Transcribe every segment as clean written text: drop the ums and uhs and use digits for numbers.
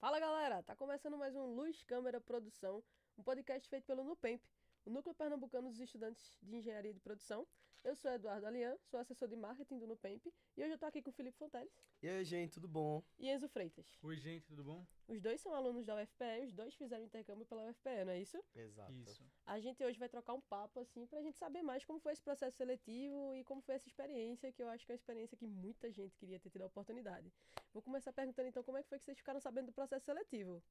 Fala galera, tá começando mais um Luz Câmera Produção, um podcast feito pelo Nupemp, o Núcleo Pernambucano dos Estudantes de Engenharia de Produção. Eu sou Eduardo Alian, sou assessor de marketing do Nupemp e hoje eu tô aqui com o Felipe Fonteles E aí, gente, tudo bom? e Enzo Freitas. Oi, gente, tudo bom? Os dois são alunos da UFPE, os dois fizeram intercâmbio pela UFPE, não é isso? Exato. Isso. A gente hoje vai trocar um papo assim pra gente saber mais como foi esse processo seletivo e como foi essa experiência, que eu acho que é uma experiência que muita gente queria ter tido a oportunidade. Vou começar perguntando então como é que foi que vocês ficaram sabendo do processo seletivo.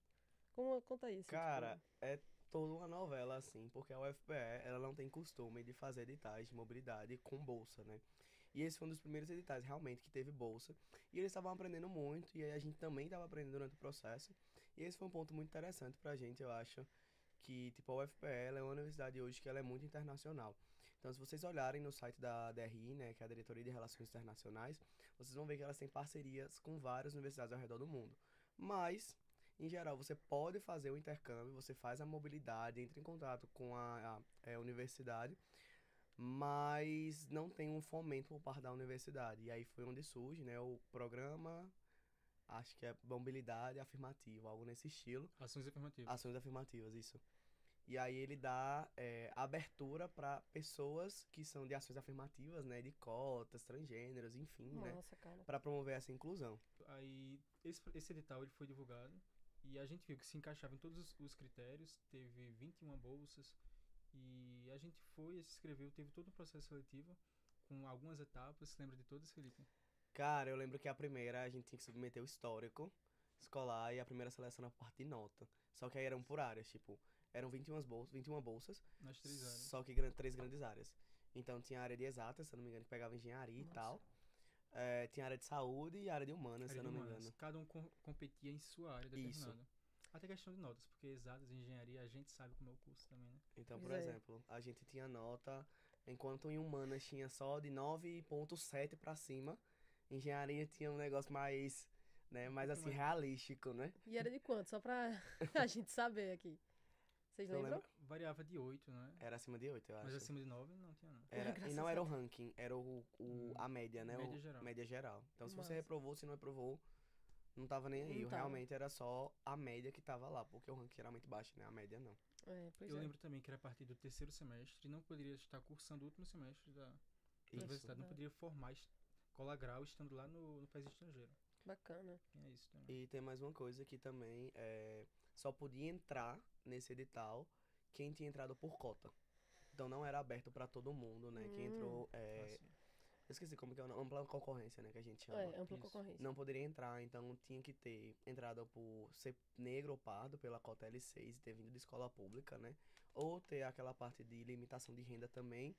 Conta isso. Cara, é toda uma novela, assim, porque a UFPE, ela não tem costume de fazer editais de mobilidade com bolsa, né? E esse foi um dos primeiros editais, realmente, que teve bolsa. E eles estavam aprendendo muito, e aí a gente também estava aprendendo durante o processo. E esse foi um ponto muito interessante pra gente, eu acho, que, tipo, a UFPE, ela é uma universidade hoje que ela é muito internacional. Então, se vocês olharem no site da DRI, né, que é a Diretoria de Relações Internacionais, vocês vão ver que elas têm parcerias com várias universidades ao redor do mundo. Mas, em geral, você pode fazer o intercâmbio, você faz a mobilidade, entra em contato com a universidade, mas não tem um fomento por parte da universidade. E aí foi onde surge, né, o programa, acho que é mobilidade afirmativa, algo nesse estilo. Ações afirmativas. Ações afirmativas, isso. E aí ele dá abertura para pessoas que são de ações afirmativas, né, de cotas, transgêneros, enfim, né, Nossa, cara. para promover essa inclusão. Aí, esse edital ele foi divulgado e a gente viu que se encaixava em todos os critérios, teve 21 bolsas e a gente foi, se inscreveu, teve todo um processo seletivo com algumas etapas. Você lembra de todas, Felipe? Cara, eu lembro que a primeira a gente tinha que submeter o histórico escolar e a primeira seleção na parte de nota. Só que aí eram por áreas, tipo, eram 21 bolsas, Nas 3 áreas. só que três grandes áreas. Então tinha a área de exatas, se eu não me engano, que pegava engenharia e Nossa. tal. Tinha a área de saúde e a área de humanas, se Área eu de não me humanas. engano. Cada um competia em sua área Isso. determinada. Até questão de notas, porque exatas em engenharia a gente sabe como é o curso também, né? Então, Pois por é. exemplo, a gente tinha nota, enquanto em humanas tinha só de 9,7 pra cima, engenharia tinha um negócio mais, né, mais pouquinho assim, mais- realístico, né? E era de quanto? Só pra a gente saber aqui. Vocês Não lembram? lembro. Variava de 8, né? Era acima de 8, eu Mas acho. acima de 9 não tinha, não. Era, e Graças não a era o Deus. ranking, era a média, né? Média geral. Média geral. Então, se você Massa. reprovou, se não reprovou, não tava nem aí. Não tava. Realmente era só a média que tava lá, porque o ranking era muito baixo, né? A média não. Pois Eu é. lembro também que era a partir do terceiro semestre e não poderia estar cursando o último semestre da Isso. universidade. Não poderia formar, colar grau estando lá no país estrangeiro. Bacana. É isso também. E tem mais uma coisa que também só podia entrar nesse edital quem tinha entrado por cota. Então não era aberto pra todo mundo, né? Quem entrou. Assim, Eu esqueci como que é o nome, ampla concorrência, né? Que a gente chama. Ampla Isso. concorrência. Não poderia entrar, então tinha que ter entrado por ser negro ou pardo pela cota L6 e ter vindo de escola pública, né? Ou ter aquela parte de limitação de renda também,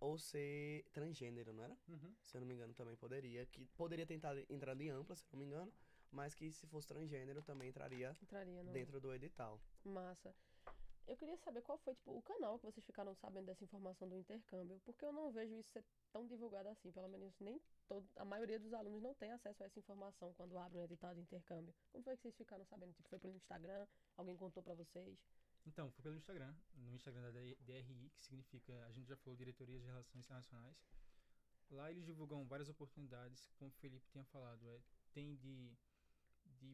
ou ser transgênero, não era? Uhum. Se eu não me engano, também poderia. Que poderia tentar entrar em ampla, se eu não me engano, mas que se fosse transgênero também entraria Entraria no... dentro do edital. Massa. Eu queria saber qual foi, tipo, o canal que vocês ficaram sabendo dessa informação do intercâmbio, porque eu não vejo isso ser tão divulgado assim, pelo menos nem a maioria dos alunos não tem acesso a essa informação quando abrem um edital de intercâmbio. Como foi que vocês ficaram sabendo? Tipo, foi pelo Instagram? Alguém contou pra vocês? Então, foi pelo Instagram. No Instagram da DRI, que significa, a gente já falou, Diretoria de Relações Internacionais. Lá eles divulgam várias oportunidades, como o Felipe tinha falado. Tem de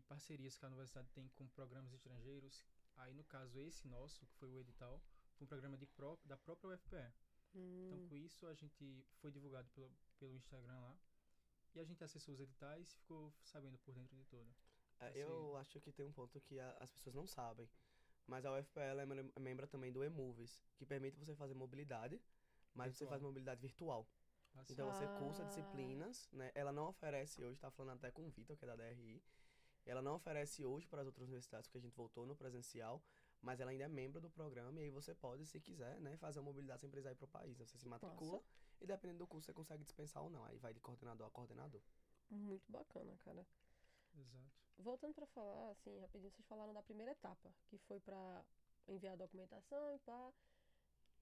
parcerias que a universidade tem com programas estrangeiros. Aí, no caso, esse nosso, que foi o edital, foi um programa da própria UFPE. Então, com isso, a gente foi divulgado pelo Instagram lá. E a gente acessou os editais e ficou sabendo por dentro de tudo. Eu acho que tem um ponto que as pessoas não sabem. Mas a UFPE ela é membro também do eMovies, que permite você fazer mobilidade, mas você Virtual. faz mobilidade virtual. Assim, Então você cursa Ah. disciplinas, né? Ela não oferece hoje, tá falando até com o Vitor, que é da DRI. Ela não oferece hoje para as outras universidades, porque a gente voltou no presencial, mas ela ainda é membro do programa e aí você pode, se quiser, né, fazer uma mobilidade sem precisar ir pro país. Você se matricula Nossa. e dependendo do curso você consegue dispensar ou não. Aí vai de coordenador a coordenador. Muito bacana, cara. exato. Voltando pra falar, assim, rapidinho, vocês falaram da primeira etapa, que foi pra enviar a documentação e pá.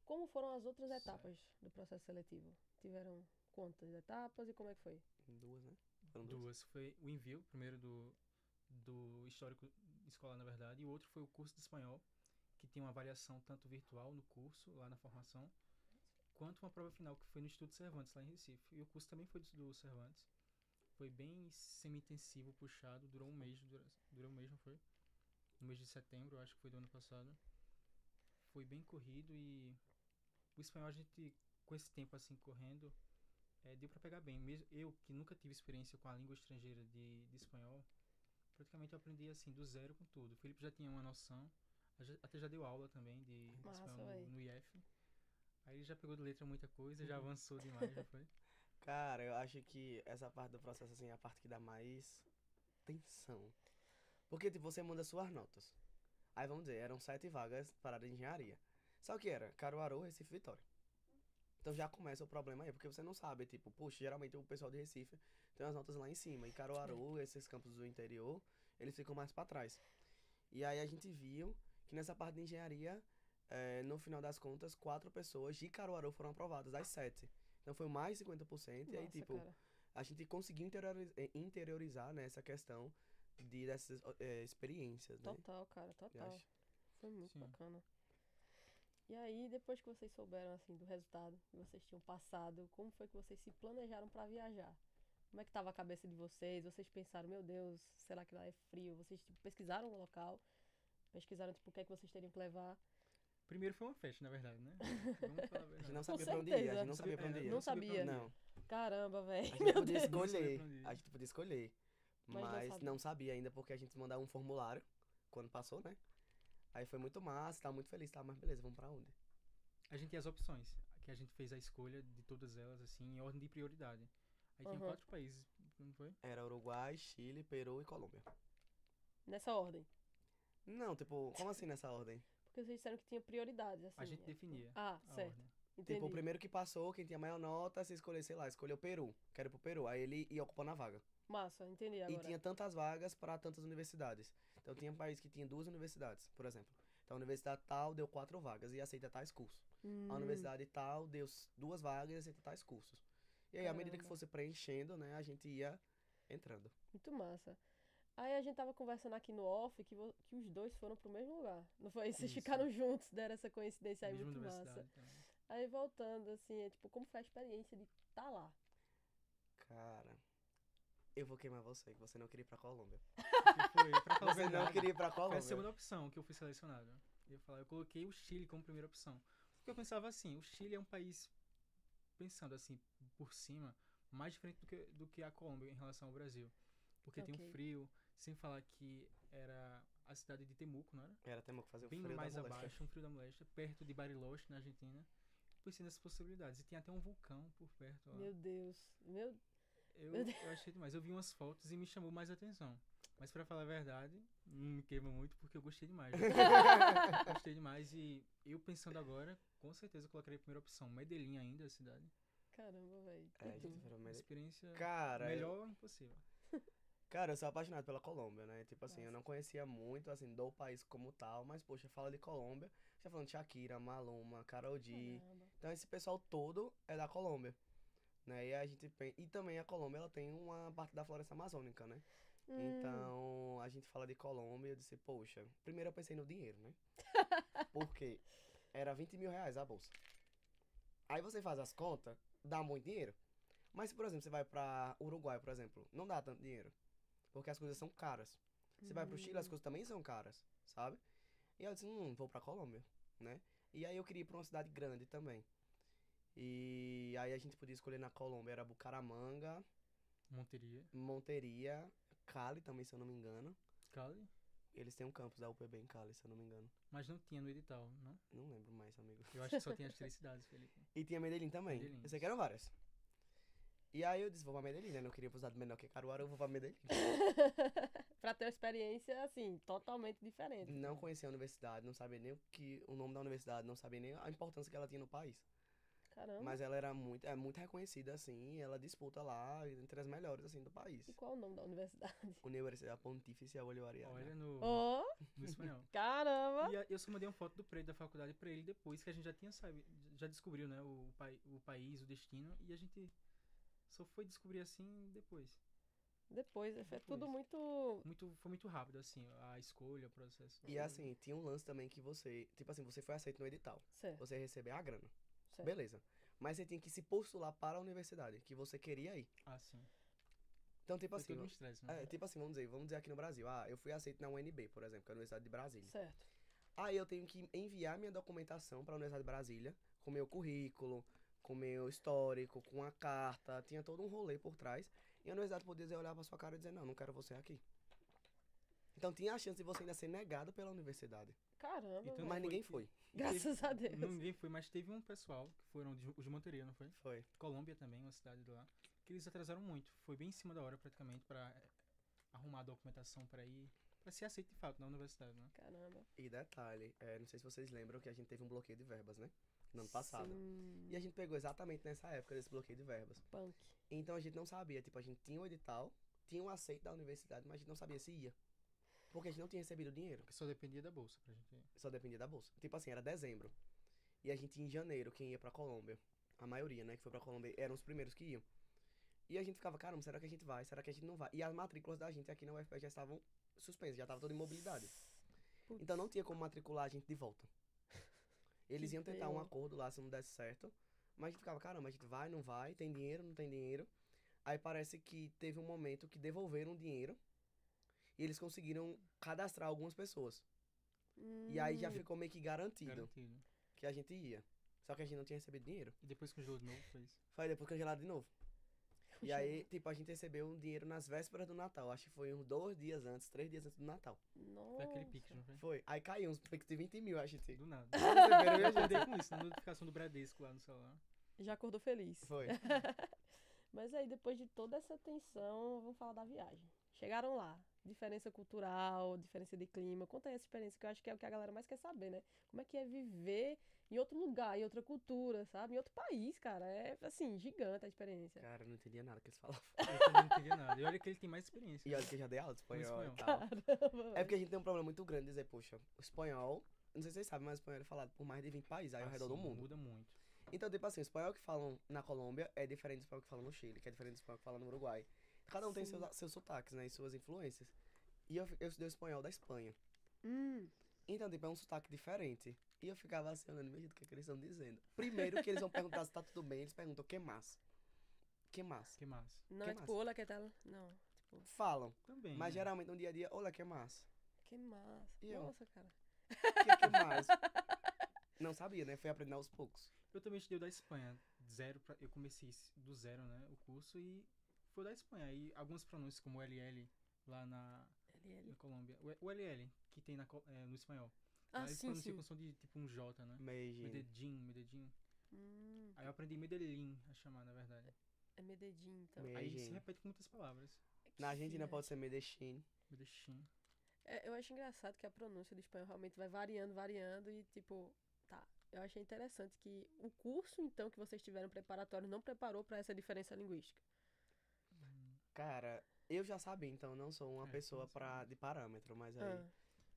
Como foram as outras Certo. etapas do processo seletivo? Tiveram quantas etapas e como é que foi? Duas, né? Foram duas. Duas. Foi o envio, primeiro do histórico escolar, na verdade, e o outro foi o curso de espanhol, que tem uma avaliação tanto virtual no curso, lá na formação, quanto uma prova final, que foi no Instituto Cervantes, lá em Recife. E o curso também foi do Cervantes. Foi bem semi-intensivo, puxado, durou um mês mesmo, foi? No mês de setembro, acho que foi do ano passado. Foi bem corrido e o espanhol a gente, com esse tempo assim correndo, deu pra pegar bem. Mesmo eu, que nunca tive experiência com a língua estrangeira de espanhol, praticamente eu aprendi assim, do zero com tudo. O Felipe já tinha uma noção, até já deu aula também de Massa, espanhol véi. no IF. Aí ele já pegou de letra muita coisa, já avançou demais, já foi? Cara, eu acho que essa parte do processo, assim, é a parte que dá mais tensão. Porque, tipo, você manda suas notas. Aí, vamos dizer, eram 7 vagas para a área de engenharia. Só que era Caruaru, Recife, Vitória. Então já começa o problema aí, porque você não sabe, tipo, puxa, geralmente o pessoal de Recife tem as notas lá em cima. E Caruaru, esses campos do interior, eles ficam mais pra trás. E aí a gente viu que nessa parte de engenharia, no final das contas, 4 pessoas de Caruaru foram aprovadas, das 7. Então foi mais de 50%. E aí, Nossa, tipo, cara. a gente conseguiu interiorizar, né, essa questão dessas experiências, né? Total, cara, Eu total. acho. Foi muito Sim. bacana. E aí, depois que vocês souberam, assim, do resultado que vocês tinham passado, como foi que vocês se planejaram pra viajar? Como é que tava a cabeça de vocês? Vocês pensaram, meu Deus, será que lá é frio? Vocês, tipo, pesquisaram o local? Pesquisaram, tipo, o que é que vocês teriam que levar? Primeiro foi uma festa, na verdade, né? Vamos falar a A verdade. gente não Com sabia pra onde ir, a certeza. gente não sabia pra onde ir. Não sabia. Não. Caramba, velho. A gente podia Deus. Não sabia escolher. pra onde ir. A gente podia escolher. Mas não Mas sabia. não sabia ainda porque a gente mandava um formulário quando passou, né? Aí foi muito massa, tava muito feliz, tava, mas beleza, vamos pra onde? A gente tinha as opções, que a gente fez a escolha de todas elas, assim, em ordem de prioridade. Aí tinha Aham. 4 países, não foi? Era Uruguai, Chile, Peru e Colômbia. Nessa ordem. Não, tipo, como assim nessa ordem? Porque vocês disseram que tinha prioridades, assim. A gente tipo, definia Ah, a certo. ordem. Entendi. Tipo, o primeiro que passou, quem tinha maior nota, se escolher, sei lá, escolheu Peru. Quero ir pro Peru. Aí ele ia ocupando a vaga. Massa, entendi E agora. tinha tantas vagas para tantas universidades. Então tinha um país que tinha 2 universidades, por exemplo. Então a universidade tal deu 4 vagas e aceita tais cursos. A universidade tal deu 2 vagas e aceita tais cursos. E aí, à medida que Caramba. fosse preenchendo, né, a gente ia entrando. Muito massa. Aí a gente tava conversando aqui no off que os dois foram pro mesmo lugar. Não foi? Vocês Isso. ficaram juntos, deram essa coincidência aí, Mesma muito massa. universidade também. Aí voltando, assim, tipo, como foi a experiência de estar lá? Cara, eu vou queimar você, que você não queria ir pra Colômbia. Que foi, pra falar a Você não verdade, queria ir pra foi a Colômbia. segunda opção que eu fui selecionado. Eu coloquei o Chile como primeira opção. Porque eu pensava assim, o Chile é um país, pensando assim, por cima, mais diferente do que a Colômbia em relação ao Brasil. Porque tem Ok. um frio, sem falar que era a cidade de Temuco, não era? Era, temos que fazer o Bem frio mais da moléstia. abaixo, um frio da moléstia, perto de Bariloche, na Argentina. Pensei nessas possibilidades. E tem até um vulcão por perto lá. Meu Deus. Eu, meu Deus. eu achei demais. Eu vi umas fotos e me chamou mais atenção. Mas pra falar a verdade, não me queima muito porque eu gostei demais. Gostei demais e eu pensando agora, com certeza eu colocaria a primeira opção. Medellín ainda, a cidade. Caramba, velho. É, a gente virou meio... Experiência Cara, melhor impossível. Cara, eu sou apaixonado pela Colômbia, né? Tipo assim, eu Massa. não conhecia muito, assim, do país como tal, mas, poxa, fala de Colômbia, já falando de Shakira, Maluma, Karol G. Caramba. Então, esse pessoal todo é da Colômbia, né? E a gente e também a Colômbia, ela tem uma parte da floresta amazônica, né? Então, a gente fala de Colômbia e eu disse, poxa, primeiro eu pensei no dinheiro, né? Porque era 20 mil reais a bolsa. Aí você faz as contas, dá muito dinheiro. Mas, se, por exemplo, você vai pra Uruguai, por exemplo, não dá tanto dinheiro. Porque as coisas são caras. Você vai pro Chile, as coisas também são caras, sabe? E eu disse, vou pra Colômbia, né? E aí eu queria ir pra uma cidade grande também. E aí a gente podia escolher na Colômbia, era Bucaramanga, Monteria, Monteria, Cali também, se eu não me engano. Cali, Eles têm um campus da UPB em Cali, se eu não me engano. mas não tinha no edital, não? Não lembro mais, amigo. Eu acho que só tinha as 3 cidades, Felipe. E tinha Medellín também. Medellín. Eu sei que eram várias. E aí eu disse, vou pra Medellín, né? Não queria pro estado menor que Caruaru, eu vou pra Medellín. Pra ter uma experiência, assim, totalmente diferente. Não conhecia a universidade, não sabia nem o nome da universidade, não sabia nem a importância que ela tinha no país. Caramba. Mas ela era muito reconhecida, assim, e ela disputa lá entre as melhores, assim, do país. E qual o nome da universidade? Universidade Pontífice Bolivariana. Olha no, Oh, no espanhol. caramba! Eu só mandei uma foto do prédio da faculdade pra ele depois que a gente já tinha já descobriu, né, o país, o destino, e a gente só foi descobrir assim depois. Depois, foi Depois. tudo muito... Foi muito rápido, assim, a escolha, o processo. E assim, tinha um lance também que você, tipo assim, você foi aceito no edital. Certo, Você ia receber a grana. certo. Beleza. Mas você tinha que se postular para a universidade, que você queria ir. Ah, sim. Então, tipo Foi assim, todo um estresse, né? tipo assim, vamos dizer aqui no Brasil. Ah, eu fui aceito na UNB, por exemplo, que é a Universidade de Brasília. Certo. Aí eu tenho que enviar minha documentação para a Universidade de Brasília, com meu currículo, com meu histórico, com a carta, tinha todo um rolê por trás. E a universidade podia olhar pra sua cara e dizer, não quero você aqui. Então tinha a chance de você ainda ser negado pela universidade. Caramba, Então, velho. Mas ninguém que- foi. Graças a Deus. Ninguém foi, mas teve um pessoal, que foram os de Monteria, não foi? Foi. Colômbia também, uma cidade de lá, que eles atrasaram muito. Foi bem em cima da hora, praticamente, pra arrumar a documentação pra ir, pra ser aceito de fato na universidade, né? Caramba. E detalhe, não sei se vocês lembram que a gente teve um bloqueio de verbas, né? No ano passado. Sim. E a gente pegou exatamente nessa época desse bloqueio de verbas. Punk. Então a gente não sabia, tipo, a gente tinha um edital, tinha um aceito da universidade, mas a gente não sabia se ia. Porque a gente não tinha recebido dinheiro. Porque só dependia da bolsa pra gente ir. Só dependia da bolsa. Tipo assim, era dezembro. E a gente ia em janeiro, quem ia pra Colômbia. A maioria, né, que foi pra Colômbia, eram os primeiros que iam. E a gente ficava, caramba, será que a gente vai? Será que a gente não vai? E as matrículas da gente aqui na UFPE já estavam suspensas, já estavam toda em mobilidade. Putz. Então não tinha como matricular a gente de volta. Eles Que iam tentar um B.O. acordo lá se não desse certo. Mas a gente ficava, caramba, a gente vai, não vai, tem dinheiro, não tem dinheiro. Aí parece que teve um momento que devolveram o dinheiro. E eles conseguiram cadastrar algumas pessoas. E aí já ficou meio que garantido Garantido. que a gente ia. Só que a gente não tinha recebido dinheiro. E depois congelou de novo, foi isso. Foi depois cancelado de novo. E aí, tipo, a gente recebeu um dinheiro nas vésperas do Natal. Acho que foi uns 2 dias antes, 3 dias antes do Natal. Foi aquele Nossa. Pix, não foi? Foi. Aí caiu uns Pix de 20 mil, acho que. Do nada. Receberam, Eu viu, gente? acordei com isso, na notificação do Bradesco lá no celular. Já acordou feliz. Foi. Mas aí, depois de toda essa tensão, vamos falar da viagem. Chegaram lá. Diferença cultural, diferença de clima. Conta aí essa experiência, que eu acho que é o que a galera mais quer saber, né? Como é que é viver em outro lugar, em outra cultura, sabe? Em outro país, cara. É, assim, gigante a experiência. Cara, eu não entendia nada que eles falavam. Eu também não entendi nada. E olha que ele tem mais experiência. E olha que eu já dei aula de espanhol e espanhol. tal. Caramba, É porque a gente tem um problema muito grande de dizer, poxa, o espanhol, não sei se vocês sabem, mas o espanhol é falado por mais de 20 países aí ao redor do Assim, mundo. Muda muito. Então, tipo assim, o espanhol que falam na Colômbia é diferente do espanhol que falam no Chile, que é diferente do espanhol que falam no Uruguai. Cada um tem Sim. seus sotaques, né, e suas influências. E eu estudei o espanhol da Espanha. Então, tipo, é um sotaque diferente. E eu ficava assim, olhando, meu Deus, o que é que eles estão dizendo? Primeiro que eles vão perguntar se tá tudo bem, eles perguntam, que mais? Que mais? Que massa. Não Que é tipo, olá, que tal? Não. Tipo, Falam, Também. mas né? geralmente no dia a dia, olha, que mais? que massa. E eu? Nossa, cara. Que mais? Não sabia, né? Fui aprendendo aos poucos. Eu também estudei o da Espanha. Eu comecei do zero, né? O curso e foi o da Espanha. Aí algumas pronúncias como o LL lá na LL. Colômbia. O LL, que tem no espanhol. Ah, Lá eles sim, pronunciam sim. com som de tipo um J, né? Medellín. Medellín. Hum, Aí eu aprendi Medellín a chamar, na verdade. é Medellín, então. Medellín. Aí se repete com muitas palavras. Na Argentina Que pode ser Medellín. Medellín. Eu acho engraçado que a pronúncia do espanhol realmente vai variando e, tipo, tá. Eu achei interessante que o curso, então, que vocês tiveram preparatório não preparou pra essa diferença linguística. Cara, eu já sabia, então eu não sou uma É, pessoa sim, sim. de parâmetro, mas aí. Ah,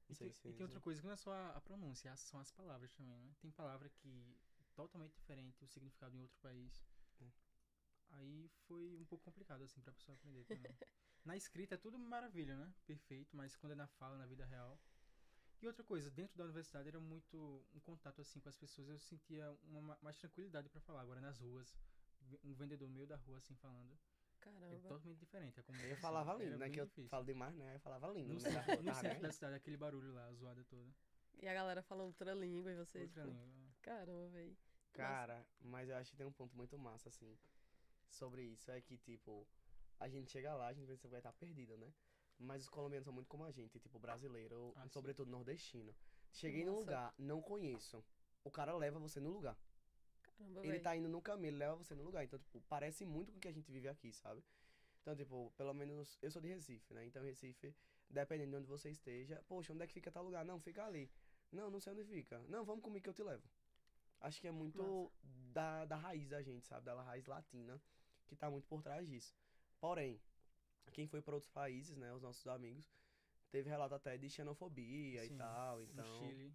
Não sei se. E tem outra coisa que não é só a pronúncia, são as palavras também, né? Tem palavra que totalmente diferente, o significado em outro país. É. Aí foi um pouco complicado, assim, pra pessoa aprender também. Na escrita é tudo maravilha, né? Perfeito, mas quando é na fala, na vida real. E outra coisa, dentro da universidade era muito um contato, assim, com as pessoas. Eu sentia mais tranquilidade pra falar. Agora nas ruas, um vendedor no meio da rua, assim, falando. É caramba. totalmente diferente. A Eu comunicação falava era lindo, né? bem Que eu difícil. falo demais, né? Eu falava lindo. No No meio da centro, rua, no tava centro nem da aí. cidade, aquele barulho lá, a zoada toda. E a galera falando outra língua e você, Outra tipo, língua. caramba, véi. Cara, mas eu acho que tem um ponto muito massa, assim, sobre isso. É que, tipo, a gente chega lá, a gente pensa que vai estar perdido, né? Mas os colombianos são muito como a gente, tipo, brasileiro, Ah, sim. sobretudo nordestino. Cheguei num Massa. lugar, não conheço. O cara leva você no lugar. Caramba, Ele véi. tá indo no caminho, ele leva você no lugar. Então, tipo, parece muito com o que a gente vive aqui, sabe? Então, tipo, pelo menos eu sou de Recife, né? Então, Recife, dependendo de onde você esteja, poxa, onde é que fica tal lugar? Não, fica ali. Não, não sei onde fica. Não, vamos comigo que eu te levo. Acho que é muito da raiz da gente, sabe? Da raiz latina, que tá muito por trás disso. Porém, quem foi para outros países, né? Os nossos amigos, teve relato até de xenofobia e Sim, tal, No então. Chile,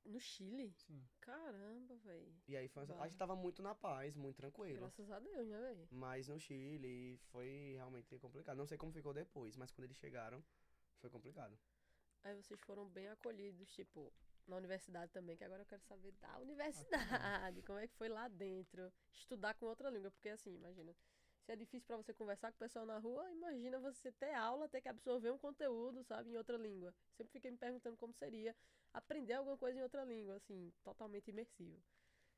No Chile? sim. Caramba, véi. E aí foi, a Bah. gente tava muito na paz, muito tranquilo. Graças a Deus, né, véi? Mas no Chile foi realmente complicado. Não sei como ficou depois, mas quando eles chegaram, foi complicado. Aí vocês foram bem acolhidos, tipo, na universidade também, que agora eu quero saber da universidade. Como é que foi lá dentro? Estudar com outra língua, porque assim, imagina, Se é difícil pra você conversar com o pessoal na rua, imagina você ter aula, ter que absorver um conteúdo, sabe, em outra língua. Sempre fiquei me perguntando como seria aprender alguma coisa em outra língua, assim, totalmente imersivo.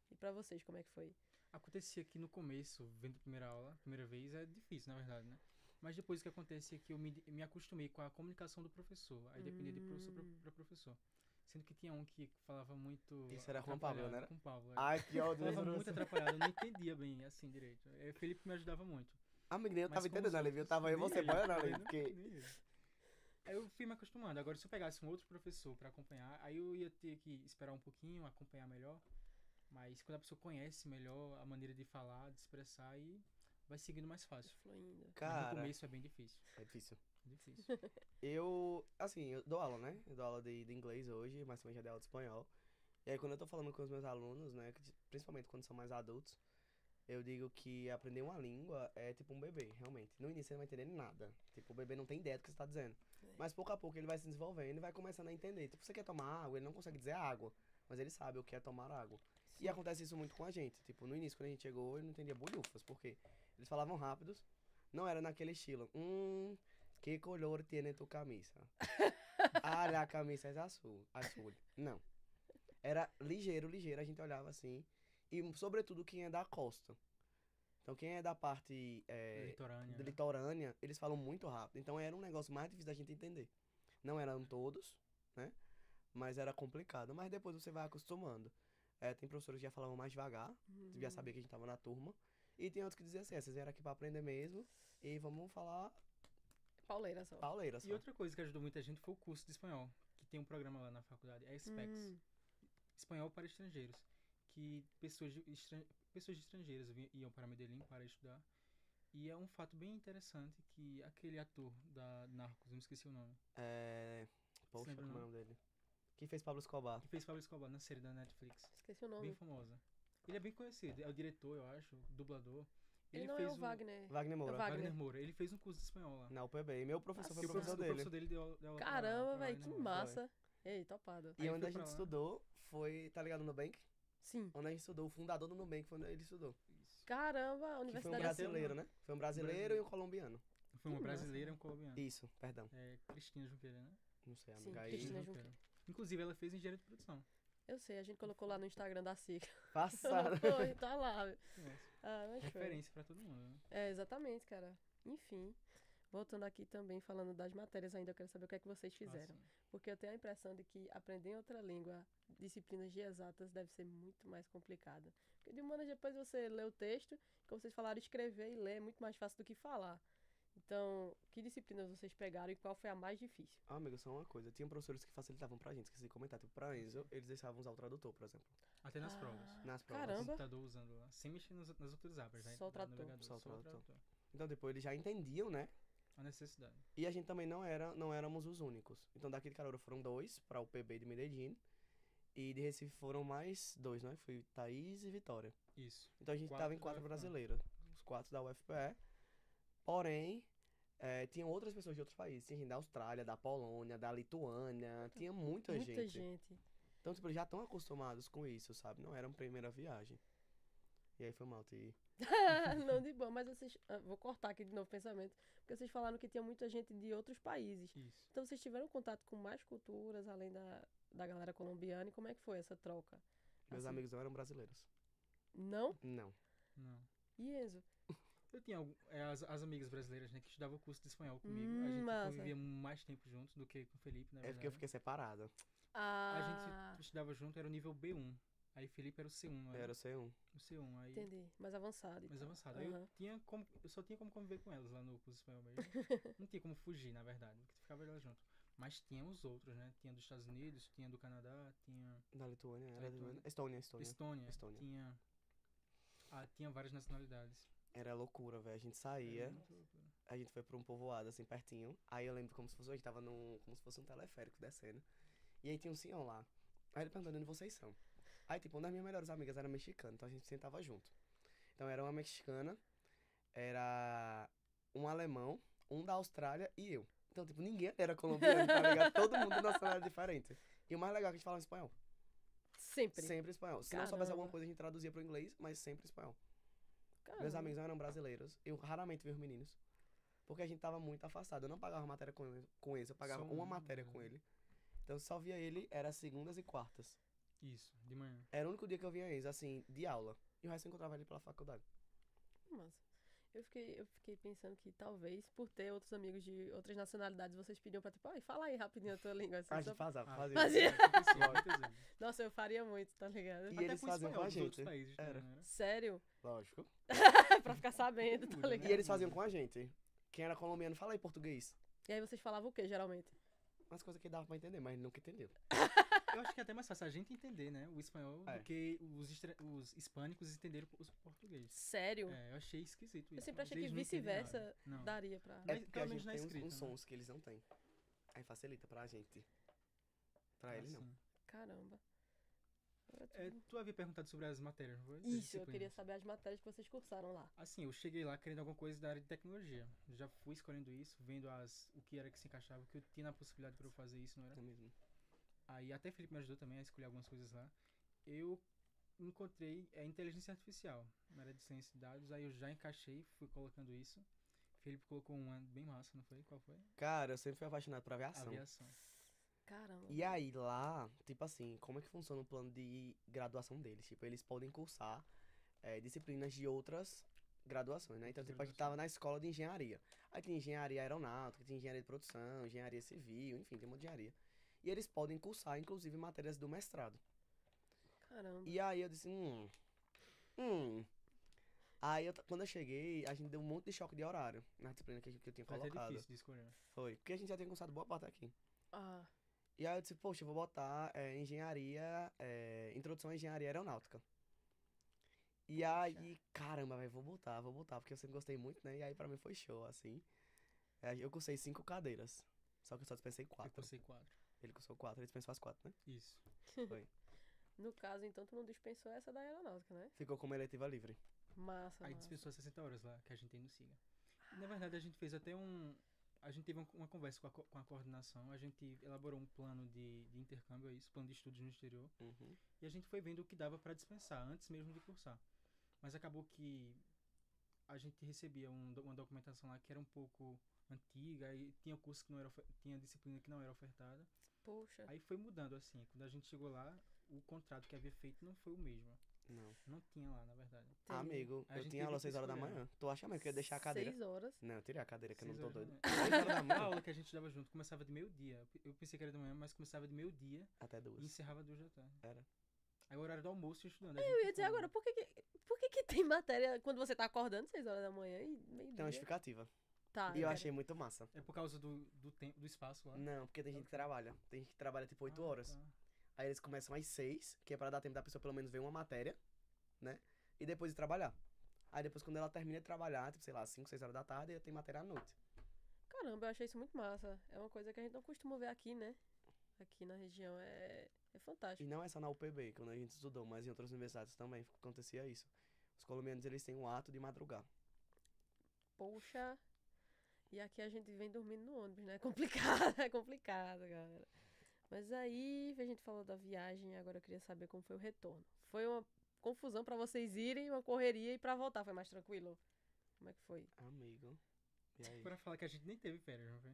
E pra vocês, como é que foi? Acontecia que no começo, vendo a primeira aula, primeira vez, é difícil, na verdade, né? Mas depois o que acontecia é que eu me acostumei com a comunicação do professor. Aí dependia de professor pra professor. Sendo que tinha um que falava muito Isso era com o Pablo, atrapalhado, né? com o Pablo. Ai, que ódio. Falava muito atrapalhado, eu não entendia bem, assim, direito. Aí o Felipe me ajudava muito. Amigo, nem eu Mas tava com os entendendo ali, viu? outros, Tava eu e nem você ele, boiando ali, nem porque... ele. Aí eu fui me acostumando. Agora, se eu pegasse um outro professor pra acompanhar, aí eu ia ter que esperar um pouquinho, acompanhar melhor. Mas quando a pessoa conhece melhor a maneira de falar, de expressar, aí vai seguindo mais fácil. Fluindo. Mas no Cara, começo é bem difícil. é difícil. Difícil. Eu dou aula, né? Eu dou aula de inglês hoje, mas também já dei aula de espanhol. E aí, quando eu tô falando com os meus alunos, né, principalmente quando são mais adultos, eu digo que aprender uma língua é tipo um bebê, realmente. No início ele não vai entender nada. Tipo, o bebê não tem ideia do que você tá dizendo. Mas pouco a pouco ele vai se desenvolvendo e vai começando a entender. Tipo, você quer tomar água, ele não consegue dizer água, mas ele sabe o que é tomar água. E acontece isso muito com a gente. Tipo, no início, quando a gente chegou, ele não entendia bolhufas, porque eles falavam rápidos, não era naquele estilo. Que color tiene tu camisa? Ah, a camisa é azul. Azul. Não. Era ligeiro, a gente olhava assim. E, sobretudo, quem é da costa. Então, quem é da parte Litorânea. de Né? litorânea, eles falam muito rápido. Então, era um negócio mais difícil da gente entender. Não eram todos, né? Mas era complicado. Mas depois você vai acostumando. Tem professores que já falavam mais devagar. Já sabia que a gente tava na turma. E tem outros que diziam assim, vocês vieram aqui pra aprender mesmo. E vamos falar Pauleira só. pauleira só. E outra coisa que ajudou muita gente foi o curso de espanhol, que tem um programa lá na faculdade, é SPEX, Espanhol para Estrangeiros, que pessoas de estrangeiros iam para Medellín para estudar. E é um fato bem interessante que aquele ator da Narcos, eu me esqueci o nome, Poxa, lembra como é o não? nome dele? Que fez Pablo Escobar. que fez Pablo Escobar na série da Netflix, Esqueci o bem nome. famosa. Ele é bem conhecido, é o diretor, eu acho, o dublador. Ele não fez é o Wagner. Wagner Moura. É Wagner. Wagner Moura, ele fez um curso de espanhol lá. Na UPB. E meu professor foi E o professor o dele. professor dele deu aula pra Caramba, pra velho, que Wagner Moura. massa. Ei, topado. E Aí onde fui a pra gente lá. estudou foi, tá ligado, no Nubank? Sim. Onde a gente estudou, o fundador do Nubank foi onde ele estudou. Isso. Caramba, a Que foi um universidade brasileiro, né? Foi um brasileiro e um colombiano. Foi uma Que massa, brasileira e velho. um colombiano. Isso, perdão. É Cristina Junqueira, né? Não sei, Sim, amiga. Aí, Cristina Junqueira. Junqueira. Inclusive, ela fez engenharia de produção. Eu sei, a gente colocou lá no Instagram da SIC. passada. Foi, tá lá. Nossa, Ah, mas foi. referência pra todo mundo, né? É, exatamente, cara. Enfim, voltando aqui também, falando das matérias ainda, eu quero saber o que é que vocês fizeram. Assim, Porque eu tenho a impressão de que aprender outra língua, disciplinas de exatas, deve ser muito mais complicada. Porque de humanas depois você lê o texto, como vocês falaram, escrever e ler é muito mais fácil do que falar. Então, que disciplinas vocês pegaram e qual foi a mais difícil? Ah, amigo, só uma coisa. Tinha professores que facilitavam pra gente, esqueci de comentar. Tipo, pra Enzo, eles deixavam usar o tradutor, por exemplo. até nas Ah, provas. Nas provas. Caramba. O computador usando lá, sem mexer nas outras abas, né? Só o do tradutor. navegador, Só o Só o tradutor. tradutor. Então, depois eles já entendiam, né? A necessidade. E a gente também não éramos os únicos. Então, daqui de Caruaru foram 2 pra o PB de Medellín. E de Recife foram mais 2, né? Foi Thaís e Vitória. Isso. Então a gente Quatro tava em da 4 UFPE. brasileiros. Os 4 da UFPE. Porém, tinham outras pessoas de outros países. Tinha gente da Austrália, da Polônia, da Lituânia. Tinha muita Muita gente. gente. Então, tipo, eles já estão acostumados com isso, sabe? Não era uma primeira viagem. E aí foi mal, Ti. Não, de boa, mas vocês. Vou cortar aqui de novo o pensamento. Porque vocês falaram que tinha muita gente de outros países. Isso. Então vocês tiveram contato com mais culturas, além da galera colombiana, e como é que foi essa troca? Meus Assim, amigos não eram brasileiros. Não? Não. Não. E Enzo? Eu tinha as amigas brasileiras, né, que estudavam o curso de espanhol comigo. A gente massa. convivia mais tempo juntos do que com o Felipe, na É porque verdade. eu fiquei separado. Ah, A gente estudava junto, era o nível B1. Aí Felipe era o C1, não Eu era o C1. O C1, aí entendi. Mais avançado. e mais tal. avançado. Aí Aham. eu só tinha como conviver com elas lá no curso de espanhol mesmo. Não tinha como fugir, na verdade, porque tu ficava elas junto. Mas tinha os outros, né? Tinha dos Estados Unidos, tinha do Canadá, tinha Da Lituânia, era Da Lituânia. Lituânia. Estônia. Estônia, tinha várias nacionalidades. Era loucura, velho. A gente Era saía, muito loucura. a gente foi pra um povoado, assim, pertinho. Aí eu lembro como se fosse, a gente tava como se fosse um teleférico descendo. E aí tinha um senhor lá. Aí ele perguntando onde vocês são. Aí, tipo, uma das minhas melhores amigas era mexicana, então a gente sentava junto. Então era uma mexicana, era um alemão, um da Austrália e eu. Então, tipo, ninguém era colombiano, tá ligado? Todo mundo de nacionalidade diferente. E o mais legal é que a gente falava espanhol. Sempre. Sempre espanhol. Se não soubesse Caramba. alguma coisa, a gente traduzia pro inglês, mas sempre espanhol. Meus Caramba. amigos não eram brasileiros. Eu raramente vi os meninos. Porque a gente tava muito afastado. Eu não pagava matéria com eles, eu pagava Só uma um, matéria né? com ele. Então só via ele, era segundas e quartas. Isso, de manhã. Era o único dia que eu via eles, assim, de aula. E o resto eu encontrava ele pela faculdade. Massa. Eu fiquei pensando que talvez, por ter outros amigos de outras nacionalidades, vocês pediam pra, tipo, ai, fala aí rapidinho a tua língua, assim, A só gente pra- fazia. Fazia. Acontecia muitas vezes. Nossa, eu faria muito, tá ligado? E Até eles pro faziam com espanhol a dos outros gente. países, Era. né, não era? Sério? Lógico. Pra ficar sabendo, tá Muda, né? E ligado? eles faziam com a gente. Quem era colombiano, fala aí português. E aí vocês falavam o quê, geralmente? Umas coisas que dava pra entender, mas nunca entendeu. Eu acho que é até mais fácil a gente entender, né, o espanhol É. do que os hispânicos entenderem os português. Sério? É, eu achei esquisito isso. Eu sempre achei que Eles não entendiam vice-versa nada. Não. daria pra... Mas É porque pelo a menos gente na tem escrita, uns né? sons que eles não têm. Aí facilita pra gente. Pra ele não. Assim. Caramba. Agora É, tu havia perguntado sobre as matérias, não foi? Das Isso, eu disciplinas. queria saber as matérias que vocês cursaram lá. Assim, eu cheguei lá querendo alguma coisa da área de tecnologia. Já fui escolhendo isso, vendo o que era que se encaixava, o que eu tinha na possibilidade para eu fazer isso, não era? É mesmo. Aí até Felipe me ajudou também a escolher algumas coisas lá. Eu encontrei inteligência artificial na área de ciência de dados, aí eu já encaixei, fui colocando isso. Felipe colocou uma bem massa, não foi? Qual foi? Cara, eu sempre fui apaixonado por aviação. Aviação. Caramba. E aí lá, tipo assim, como é que funciona o plano de graduação deles? Tipo, eles podem cursar disciplinas de outras graduações, né? Então, Outras tipo, a gente tava na escola de engenharia. Aí tinha engenharia aeronáutica, tinha engenharia de produção, engenharia civil, enfim, tem uma engenharia. E eles podem cursar, inclusive, matérias do mestrado. Caramba. E aí eu disse, Aí, quando eu cheguei, a gente deu um monte de choque de horário na disciplina que eu tinha Foi até colocado. difícil de escolher. Foi, porque a gente já tinha cursado boa parte aqui. Ah, E aí eu disse, poxa, eu vou botar introdução à engenharia aeronáutica. E aí, caramba, velho, vou botar, porque eu sempre gostei muito, né? E aí pra mim foi show, assim. Eu cursei 5 cadeiras, só que eu só dispensei Eu 4. cursei 4. Ele cursou 4, ele dispensou as 4, né? Isso. Foi. no caso, então, tu não dispensou essa da aeronáutica, né? Ficou como eletiva livre. Massa, Aí massa. dispensou 60 horas lá, que a gente tem no SIGA. E, na verdade, a gente fez até a gente teve uma conversa com a coordenação, a gente elaborou um plano de intercâmbio, é isso, plano de estudos no exterior, Uhum. e a gente foi vendo o que dava para dispensar, antes mesmo de cursar. Mas acabou que a gente recebia uma documentação lá que era um pouco antiga, e tinha curso que não era, tinha disciplina que não era ofertada. Poxa. Aí foi mudando, assim, quando a gente chegou lá, o contrato que havia feito não foi o mesmo. Não. Não tinha lá, na verdade. Entendi. Amigo, A eu gente tinha aula às teve 6 que horas da escolher. manhã. Tu acha mesmo que eu ia deixar a cadeira? 6 horas. Não, eu tirei a cadeira, que eu não 6 tô horas doido. da manhã. 6 horas da A manhã? aula que a gente dava junto começava de meio-dia. Eu pensei que era de manhã, mas começava de meio-dia Até e 2. encerrava 2 da tarde. Era. Aí o horário do almoço eu estudando. Eu ia dizer agora, por que tem matéria quando você tá acordando 6 horas da manhã e Tem uma meio-dia? justificativa. Tá, E eu quero- achei muito massa. É por causa do tempo, do espaço lá. Não, porque tem gente que trabalha. Tem gente que trabalha tipo 8 horas. Tá. Aí eles começam às 6, que é pra dar tempo da pessoa pelo menos ver uma matéria, né? E depois de trabalhar. Aí depois quando ela termina de trabalhar, tipo, sei lá, 5, 6 horas da tarde, tem matéria à noite. Caramba, eu achei isso muito massa. É uma coisa que a gente não costuma ver aqui, né? Aqui na região. É fantástico. E não é só na UPB, quando a gente estudou, mas em outras universidades também acontecia isso. Os colombianos, eles têm o ato de madrugar. Poxa. E aqui a gente vem dormindo no ônibus, né? É complicado, é complicado, galera. Mas aí, a gente falou da viagem, agora eu queria saber como foi o retorno. Foi uma confusão pra vocês irem, uma correria e pra voltar foi mais tranquilo? Como é que foi? Amigo. E aí? Pra falar que a gente nem teve férias, não foi?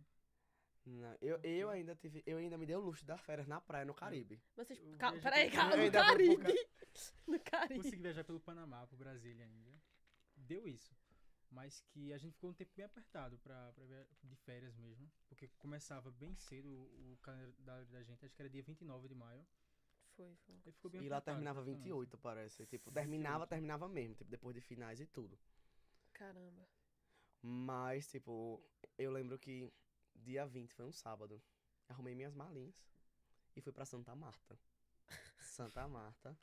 Não, eu ainda tive. Eu ainda me dei o luxo de dar férias na praia no Caribe. Vocês. Eu Calma, viajei peraí, pelo- calma, Eu no ainda vou pro Caribe! No Caribe. Consegui viajar pelo Panamá, pro Brasília ainda. Deu isso. Mas que a gente ficou um tempo bem apertado de férias mesmo. Porque começava bem cedo o calendário da gente, acho que era dia 29 de maio. Foi. Aí ficou bem E lá apertado, terminava praticamente. 28, parece. Tipo, 28. terminava mesmo, tipo, depois de finais e tudo. Caramba. Mas, tipo, eu lembro que dia 20 foi um sábado. Arrumei minhas malinhas e fui pra Santa Marta. Santa Marta.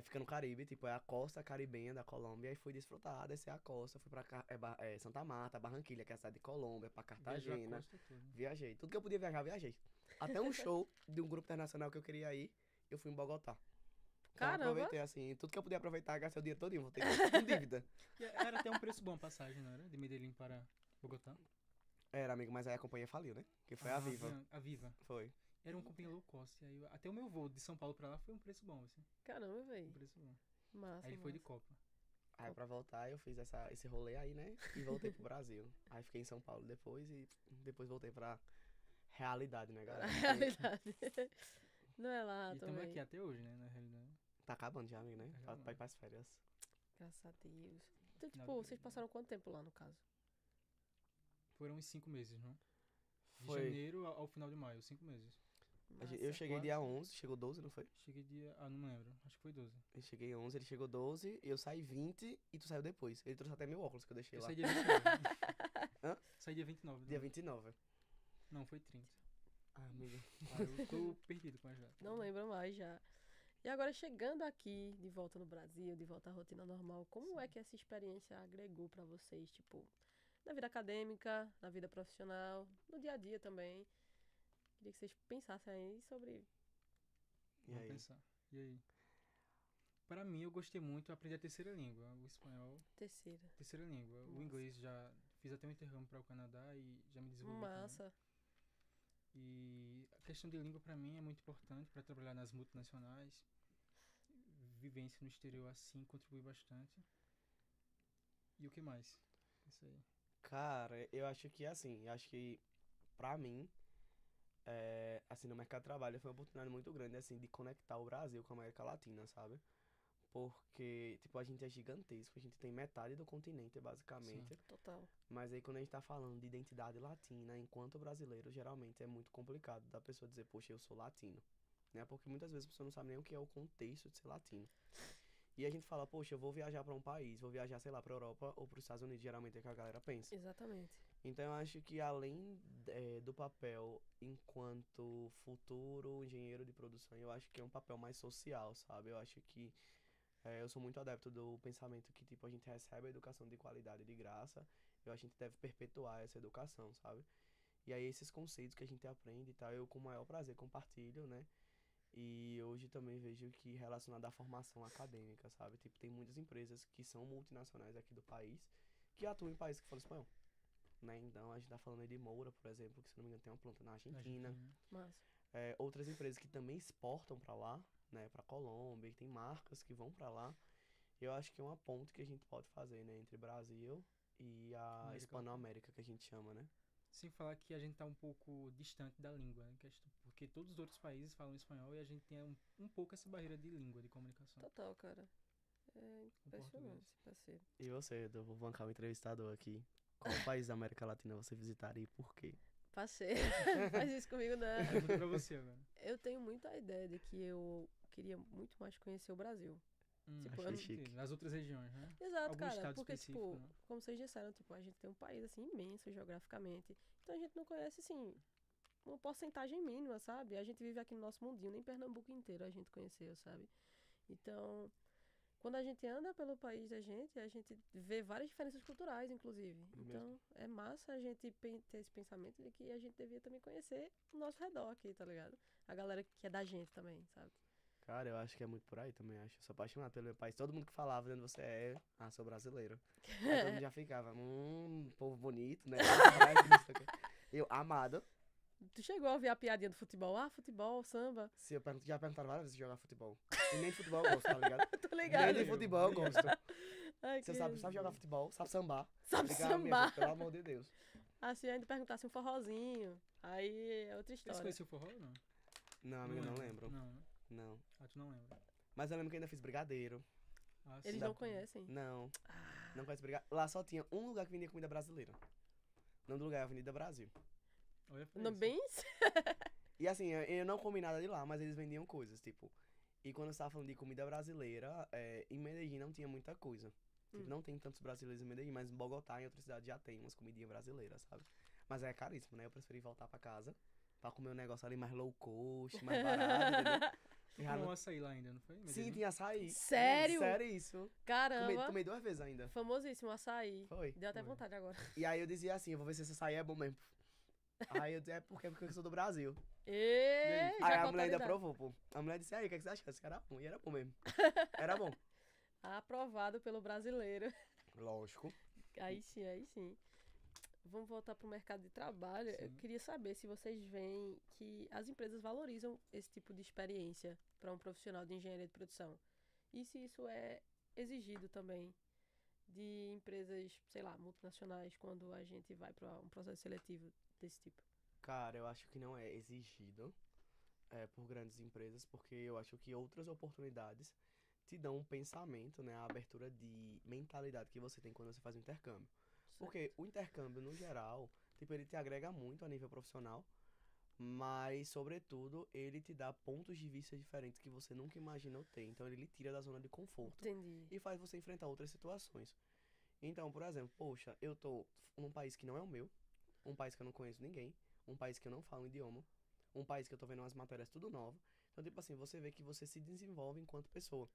Fica no Caribe, tipo, é a costa caribenha da Colômbia. E fui desfrutar, descer a costa. Fui pra Santa Marta, Barranquilha, que é a cidade de Colômbia, pra Viajou a Cartagena. costa toda. Viajei. Tudo que eu podia viajar, viajei. Até um show de um grupo internacional que eu queria ir, eu fui em Bogotá. Então, Caramba. aproveitei assim, tudo que eu podia aproveitar, gastei o dinheiro todinho, voltei com dívida. E era até um preço bom a passagem, não era? De Medellín para Bogotá. Era, amigo, mas aí a companhia faliu, né? Que foi a Viva. A Viva. Foi. Era uma companhia low cost. E aí, até o meu voo de São Paulo pra lá foi um preço bom, assim. Caramba, Um velho. preço bom. Massa. Aí ele foi de massa. Copa. Aí pra voltar eu fiz esse rolê aí, né? E voltei pro Brasil. Aí fiquei em São Paulo depois e depois voltei pra realidade, né, A galera? realidade. Não é lá E estamos também. aqui até hoje, né, na realidade. Tá acabando já, amigo, né? Tá Pra acabando. ir pras férias. Graças a Deus. Então, Final tipo, de- vocês passaram quanto tempo lá, no caso? Foram uns 5 meses, não? De Foi. janeiro ao final de maio, 5 meses. Eu cheguei dia Quase. 11, chegou 12, não foi? Cheguei dia... Ah, não lembro. Acho que foi 12. Eu cheguei 11, ele chegou 12, eu saí 20 e tu saiu depois. Ele trouxe até meu óculos que eu deixei Eu lá. saí dia 29. Hã? Saí dia 29. Dia não. 29. Não, foi 30. Ah, amigo. Ah, eu tô perdido com as datas. Não lembro mais já. E agora, chegando aqui, de volta no Brasil, de volta à rotina normal, como é que essa experiência agregou pra vocês, tipo, na vida acadêmica, na vida profissional, no dia a dia também? Queria que vocês pensassem aí sobre. E Vamos aí? pensar. E aí? Para mim, eu gostei muito de aprender a terceira língua, o espanhol, Terceira. terceira língua. O Massa. inglês já fiz até um intercâmbio para o Canadá e já me desenvolvi também. Massa. E a questão de língua para mim é muito importante para trabalhar nas multinacionais. Vivência no exterior assim contribui bastante. E o que mais? Isso aí. Cara, eu acho que assim, eu acho que pra mim, assim, no mercado de trabalho foi uma oportunidade muito grande, assim, de conectar o Brasil com a América Latina, sabe? Porque, tipo, a gente é gigantesco, a gente tem metade do continente, basicamente. Sim. Total. Mas aí quando a gente tá falando de identidade latina, enquanto brasileiro, geralmente é muito complicado da pessoa dizer, poxa, eu sou latino, né? Porque muitas vezes a pessoa não sabe nem o que é o contexto de ser latino. E a gente fala, poxa, eu vou viajar pra um país, vou viajar, sei lá, pra Europa ou pros Estados Unidos, geralmente é o que a galera pensa. Exatamente. Então eu acho que além do papel enquanto futuro engenheiro de produção, eu acho que é um papel mais social, sabe? Eu acho que eu sou muito adepto do pensamento que, tipo, a gente recebe a educação de qualidade de graça, e a gente deve perpetuar essa educação, sabe? E aí esses conceitos que a gente aprende e tal, eu com o maior prazer compartilho, né? E hoje também vejo que relacionado à formação acadêmica, sabe? Tipo, tem muitas empresas que são multinacionais aqui do país, que atuam em países que falam espanhol, né? Então a gente tá falando aí de Moura, por exemplo, que se não me engano tem uma planta na Na Argentina. Argentina. Massa. Outras empresas que também exportam pra lá, né? Pra Colômbia, que tem marcas que vão pra lá. Eu acho que é uma ponte que a gente pode fazer, né? Entre Brasil e a América Hispanoamérica, que a gente chama, né? Sem falar que a gente tá um pouco distante da língua, né? Porque todos os outros países falam espanhol e a gente tem um pouco essa barreira de língua, de comunicação. Total, cara. É Com impressionante português. esse parceiro. E você, Edu, vou bancar o entrevistador aqui. Qual país da América Latina você visitaria e por quê? Parceiro. Faz isso comigo, não. Pergunta pra você agora. Eu tenho muita ideia de que eu queria muito mais conhecer o Brasil. Tipo, achei chique. Nas outras regiões, né? Exato, Algum cara. estado Porque, específico, tipo, né? como vocês disseram, tipo, a gente tem um país, assim, imenso geograficamente. Então a gente não conhece, assim, uma porcentagem mínima, sabe? A gente vive aqui no nosso mundinho, nem Pernambuco inteiro a gente conheceu, sabe? Então, quando a gente anda pelo país da gente, a gente vê várias diferenças culturais, inclusive. Mesmo. Então, é massa a gente ter esse pensamento de que a gente devia também conhecer o nosso redor aqui, tá ligado? A galera que é da gente também, sabe? Cara, eu acho que é muito por aí também, acho. Eu sou apaixonado pelo meu país. Todo mundo que falava de onde você é, sou brasileiro. Aí todo mundo já ficava, povo bonito, né? Eu, amado. Tu chegou a ouvir a piadinha do futebol? Ah, futebol, samba. Se eu já perguntaram várias vezes se jogar futebol. E nem de futebol eu gosto, tá ligado? Tô Nem ligado. de futebol eu gosto. Ai, Você que sabe jogar futebol, sabe sambar. Sabe Obrigado, minha sambar. gente, pelo amor de Deus. Assim, ainda perguntasse um forrozinho. Aí é outra Vocês história. conhecem o forró ou não? Não, amigo, não lembro. Não, né? Não. Ah, tu não lembra. Mas eu lembro que ainda fiz brigadeiro. Ah, Eles sim. não conhecem. Não, Ah, não conheço brigadeiro. Lá só tinha um lugar que vendia comida brasileira. O nome do lugar é Avenida Brasil. Olha pra não isso. bem? E assim, eu não comi nada de lá, mas eles vendiam coisas, tipo. E quando você tava falando de comida brasileira, em Medellín não tinha muita coisa. Tipo, não tem tantos brasileiros em Medellín, mas em Bogotá, em outras cidades, já tem umas comidinhas brasileiras, sabe? Mas é caríssimo, né? Eu preferi voltar pra casa pra comer um negócio ali mais low cost, mais barato, entendeu? Tu Já comeu não- um açaí lá ainda, não foi? Sim, Medellín? tinha açaí. Sério? Sério isso. Caramba. Tomei 2 vezes ainda. Famosíssimo açaí. Foi. Deu até Foi. vontade agora. E aí eu dizia assim, eu vou ver se esse açaí é bom mesmo. Aí eu dizia, porque eu sou do Brasil. E aí? já Aí com a mulher ainda autoridade. provou, pô. A mulher disse, aí, o que você acha? Eu disse que era bom. E era bom mesmo. Era bom. Aprovado pelo brasileiro. Lógico. Aí sim, aí sim. Vamos voltar pro mercado de trabalho. Eu Sim. queria saber se vocês veem que as empresas valorizam esse tipo de experiência para um profissional de engenharia de produção. E se isso é exigido também de empresas, sei lá, multinacionais, quando a gente vai para um processo seletivo desse tipo? Cara, eu acho que não é exigido por grandes empresas, porque eu acho que outras oportunidades te dão um pensamento, né? A abertura de mentalidade que você tem quando você faz um intercâmbio. Porque o intercâmbio, no geral, tipo, ele te agrega muito a nível profissional, mas, sobretudo, ele te dá pontos de vista diferentes que você nunca imaginou ter. Então, ele lhe tira da zona de conforto Entendi. e faz você enfrentar outras situações. Então, por exemplo, poxa, eu tô num país que não é o meu, um país que eu não conheço ninguém, um país que eu não falo o idioma, um país que eu tô vendo umas matérias tudo nova. Então, tipo assim, você vê que você se desenvolve enquanto pessoa,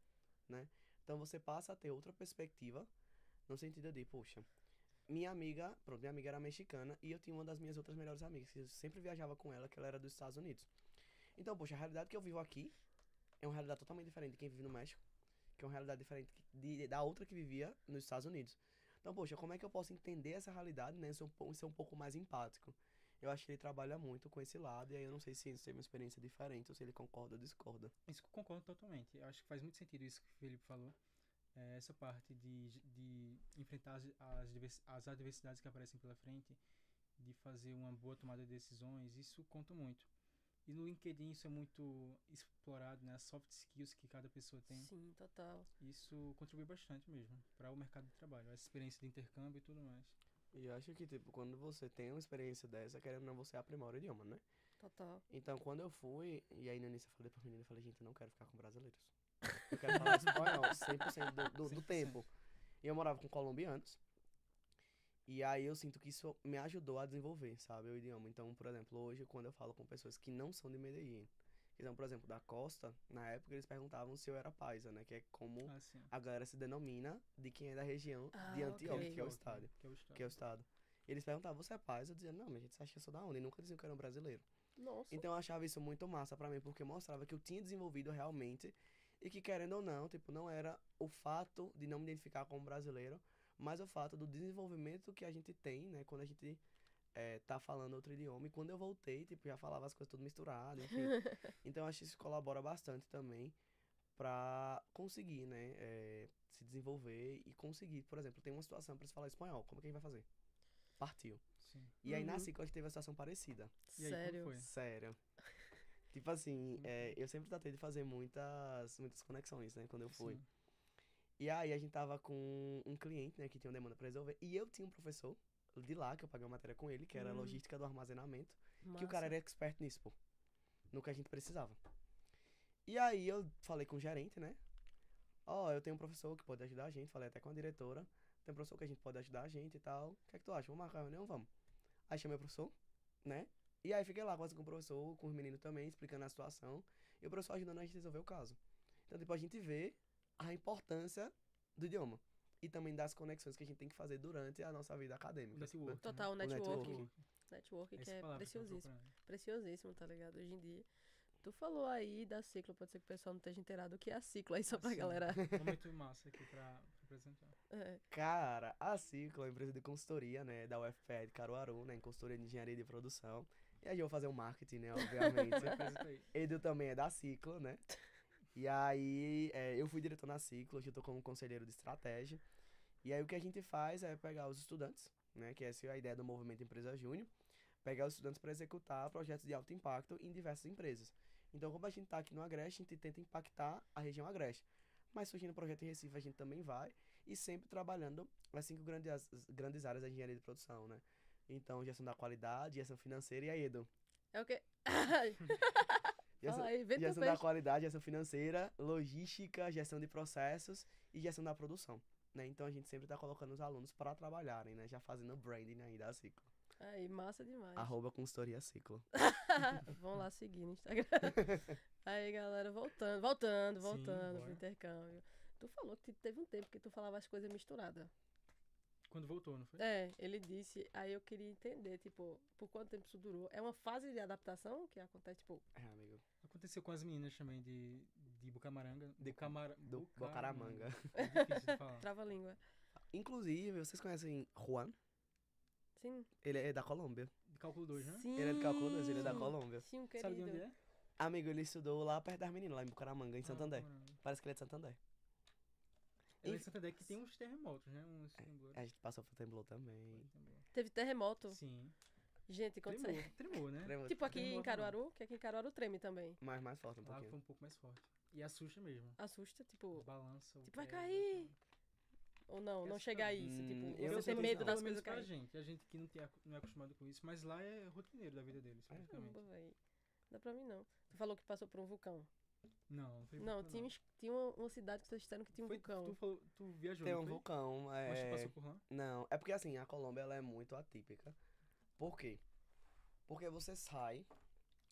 né? Então, você passa a ter outra perspectiva, no sentido de, poxa, minha amiga era mexicana e eu tinha uma das minhas outras melhores amigas, que eu sempre viajava com ela, que ela era dos Estados Unidos. Então, poxa, a realidade que eu vivo aqui é uma realidade totalmente diferente de quem vive no México, que é uma realidade diferente da outra que vivia nos Estados Unidos. Então, poxa, como é que eu posso entender essa realidade, né? Ser um pouco mais empático. Eu acho que ele trabalha muito com esse lado, e aí eu não sei se ele teve uma experiência diferente ou se ele concorda ou discorda. Isso que eu concordo totalmente. Eu acho que faz muito sentido isso que o Felipe falou. Essa parte de enfrentar as adversidades que aparecem pela frente, de fazer uma boa tomada de decisões, isso conta muito. E no LinkedIn isso é muito explorado, né? As soft skills que cada pessoa tem. Sim, total. Isso contribui bastante mesmo para o mercado de trabalho. Essa experiência de intercâmbio e tudo mais. E eu acho que, tipo, quando você tem uma experiência dessa, querendo ou não, você aprimora o idioma, né? Total. Então, quando eu fui, e aí no início eu falei pra menina, eu falei, gente, eu não quero ficar com brasileiros. Eu quero falar espanhol 100% do 100%. tempo. E eu morava com colombianos. E aí eu sinto que isso me ajudou a desenvolver, sabe, o idioma. Então, por exemplo, hoje, quando eu falo com pessoas que não são de Medellín, que são, por exemplo, da costa, na época eles perguntavam se eu era paisa, né? Que é como Ah, sim. a galera se denomina de quem é da região de Ah, Antioquia, ok. que é o estado. Que é o estado. Que é o estado. Eles perguntavam, você é paisa? Eu dizia, não, mas a gente acha que eu sou da onde? E nunca diziam que eu era um brasileiro. Nossa. Então eu achava isso muito massa pra mim, porque mostrava que eu tinha desenvolvido realmente e que, querendo ou não, tipo, não era o fato de não me identificar como brasileiro, mas o fato do desenvolvimento que a gente tem, né, quando a gente tá falando outro idioma. E quando eu voltei, tipo, já falava as coisas tudo misturado, enfim. Então eu acho que isso colabora bastante também pra conseguir, né, se desenvolver e conseguir. Por exemplo, tem uma situação pra se falar espanhol, como é que a gente vai fazer? Partiu. Sim. E aí na Uhum. Ciclo a gente teve uma situação parecida. E aí, como Sério. foi? Sério. Tipo assim, Como foi? eu sempre tratei de fazer muitas conexões, né, quando eu fui. Sim. E aí a gente tava com um cliente, né, que tinha uma demanda pra resolver. E eu tinha um professor de lá, que eu paguei uma matéria com ele, que era logística do armazenamento. Que o cara Massa. era expert nisso, pô. No que a gente precisava. E aí eu falei com o gerente, né? Ó, eu tenho um professor que pode ajudar a gente. Falei até com a diretora. Tem um professor que a gente pode ajudar a gente e tal. O que é que tu acha? Vamos marcar uma reunião? Vamos. Aí chamei o professor, né? E aí fiquei lá quase com o professor, com os meninos também, explicando a situação. E o professor ajudando a gente a resolver o caso. Então, tipo, a gente vê a importância do idioma. E também das conexões que a gente tem que fazer durante a nossa vida O acadêmica. network. Total, O networking. networking. Networking que Essa é palavra que eu tava preciosíssimo. procurando. Preciosíssimo, tá ligado? Hoje em dia. Tu falou aí da Ciclo, pode ser que o pessoal não esteja inteirado o que é a Ciclo aí, só pra Sim. galera. Momento massa aqui pra apresentar. É. Cara, a Ciclo é uma empresa de consultoria, né, da UFPE de Caruaru, né, em consultoria de engenharia de produção. E aí eu vou fazer um marketing, né, obviamente. Apresenta aí. Edu também é da Ciclo, né? E aí eu fui diretor na Ciclo, hoje eu tô como conselheiro de estratégia. E aí o que a gente faz é pegar os estudantes, né, que essa é a ideia do Movimento Empresa Júnior, pegar os estudantes para executar projetos de alto impacto em diversas empresas. Então, como a gente tá aqui no Agreste, a gente tenta impactar a região Agreste. Mas surgindo projeto em Recife, a gente também vai, e sempre trabalhando as 5 grandes áreas da engenharia de produção, né? Então, gestão da qualidade, gestão financeira e aí, Edu? É o quê? Gestão, Fala aí, vê teu gestão da peixe. qualidade, gestão financeira, logística, gestão de processos e gestão da produção, né? Então, a gente sempre tá colocando os alunos para trabalharem, né? Já fazendo branding aí da Ciclo. Aí, massa demais. @consultoria Ciclo. Vão lá seguir no Instagram. Aí, galera, voltando Sim, pro bora. intercâmbio. Tu falou que teve um tempo que tu falava as coisas misturadas. Quando voltou, não foi? É, ele disse, aí eu queria entender, tipo, por quanto tempo isso durou. É uma fase de adaptação que acontece, tipo, Amigo. Aconteceu com as meninas também de Bucamaranga. Do Bucaramanga. É difícil de falar. trava-língua. Inclusive, vocês conhecem Juan? Sim. Ele é da Colômbia. De cálculo 2, né? Sim. Ele é de Cálculo 2, ele é da Colômbia. Sim, um Sabe de querido. onde é? Amigo, ele estudou lá perto das meninas, lá em Bucaramanga, em Santander. Bucamaranga. Parece que ele é de Santander. Ela é em Santander que tem uns terremotos, né? Uns temblores. A gente passou por temblor também. Temblor. Teve terremoto. Sim. Gente, quando Tremor, você... tremor, né? Tremor. Tipo aqui em Terremoto não. Caruaru, que aqui em Caruaru treme também. Mas mais forte um Lá foi pouquinho. um pouco mais forte. E assusta mesmo. Assusta, tipo... Balança o Tipo, vai prédio, cair. assim. Ou não, É não chega a assustador. isso. Tipo, Eu você não tem sei medo não. das Pelo menos coisas pra caírem. gente. A gente que não é acostumado com isso. Mas lá é rotineiro da vida deles, praticamente. Caramba, véi. Não dá pra mim, não. Tu falou que passou por um vulcão. Não, não foi Não, vulcão, tinha uma cidade que vocês disseram que tinha um Foi- vulcão. Tu viajou, Tem não um foi? vulcão. Mas tu passou por lá? Não, é porque assim, a Colômbia ela é muito atípica. Por quê? Porque você sai,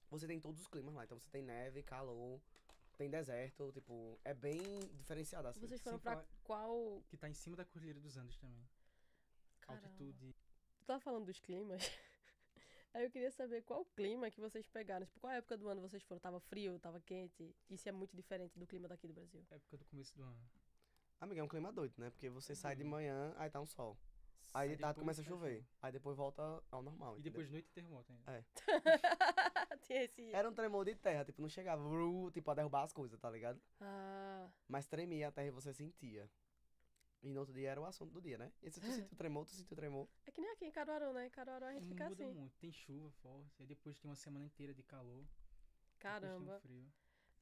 você tem todos os climas lá. Então você tem neve, calor, tem deserto, tipo, é bem diferenciado assim. Vocês foram Sem pra falar- qual... Que tá em cima da Cordilheira dos Andes também. Caramba. Altitude. Tu tava falando dos climas. Aí eu queria saber qual clima que vocês pegaram. Tipo, qual época do ano vocês foram? Tava frio, tava quente? Isso é muito diferente do clima daqui do Brasil. Época do começo do ano. Amiga, é um clima doido, né? Porque você É sai de doido. manhã, aí tá um sol. Aí de tarde depois começa a faz chover. chuva. Aí depois volta ao normal. E entendeu? depois de noite terremoto ainda. É. Tinha esse... Era um tremor de terra, tipo, não chegava, tipo, a derrubar as coisas, tá ligado? Ah, Mas tremia a terra e você sentia. E no outro dia era o assunto do dia, né? E se tu sentiu tremor, tu sentiu tremor. é que nem aqui em Caruaru, né? Em Caruaru a gente fica Muda assim. muito. Tem chuva forte. Aí depois tem uma semana inteira de calor. Depois Caramba. tem um frio.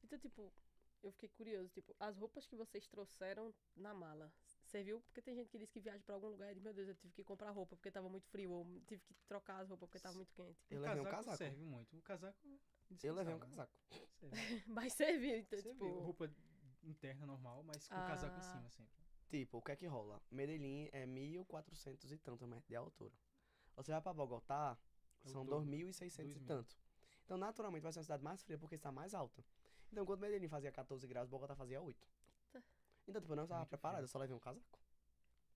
Então, tipo, eu fiquei curioso. Tipo, as roupas que vocês trouxeram na mala, serviu? Porque tem gente que diz que viaja pra algum lugar e diz, meu Deus, eu tive que comprar roupa porque tava muito frio. Ou tive que trocar as roupas porque tava muito quente. Eu O levei um casaco casaco. serve muito. O casaco... Eu levei um indispensável, né? casaco. Serve. Mas serviu, então, Você tipo... vê, roupa interna normal, mas com o casaco em Ah. cima sempre. Tipo, o que é que rola? Medellín é 1.400 e tantos metros de altura. Você vai pra Bogotá, É o são dobro. 2.600 e 2.000. tanto. Então, naturalmente, vai ser uma cidade mais fria porque está mais alta. Então, quando Medellín fazia 14 graus, Bogotá fazia 8. Tá. Então, tipo, eu não estava Muito preparado, frio. eu só levei um casaco.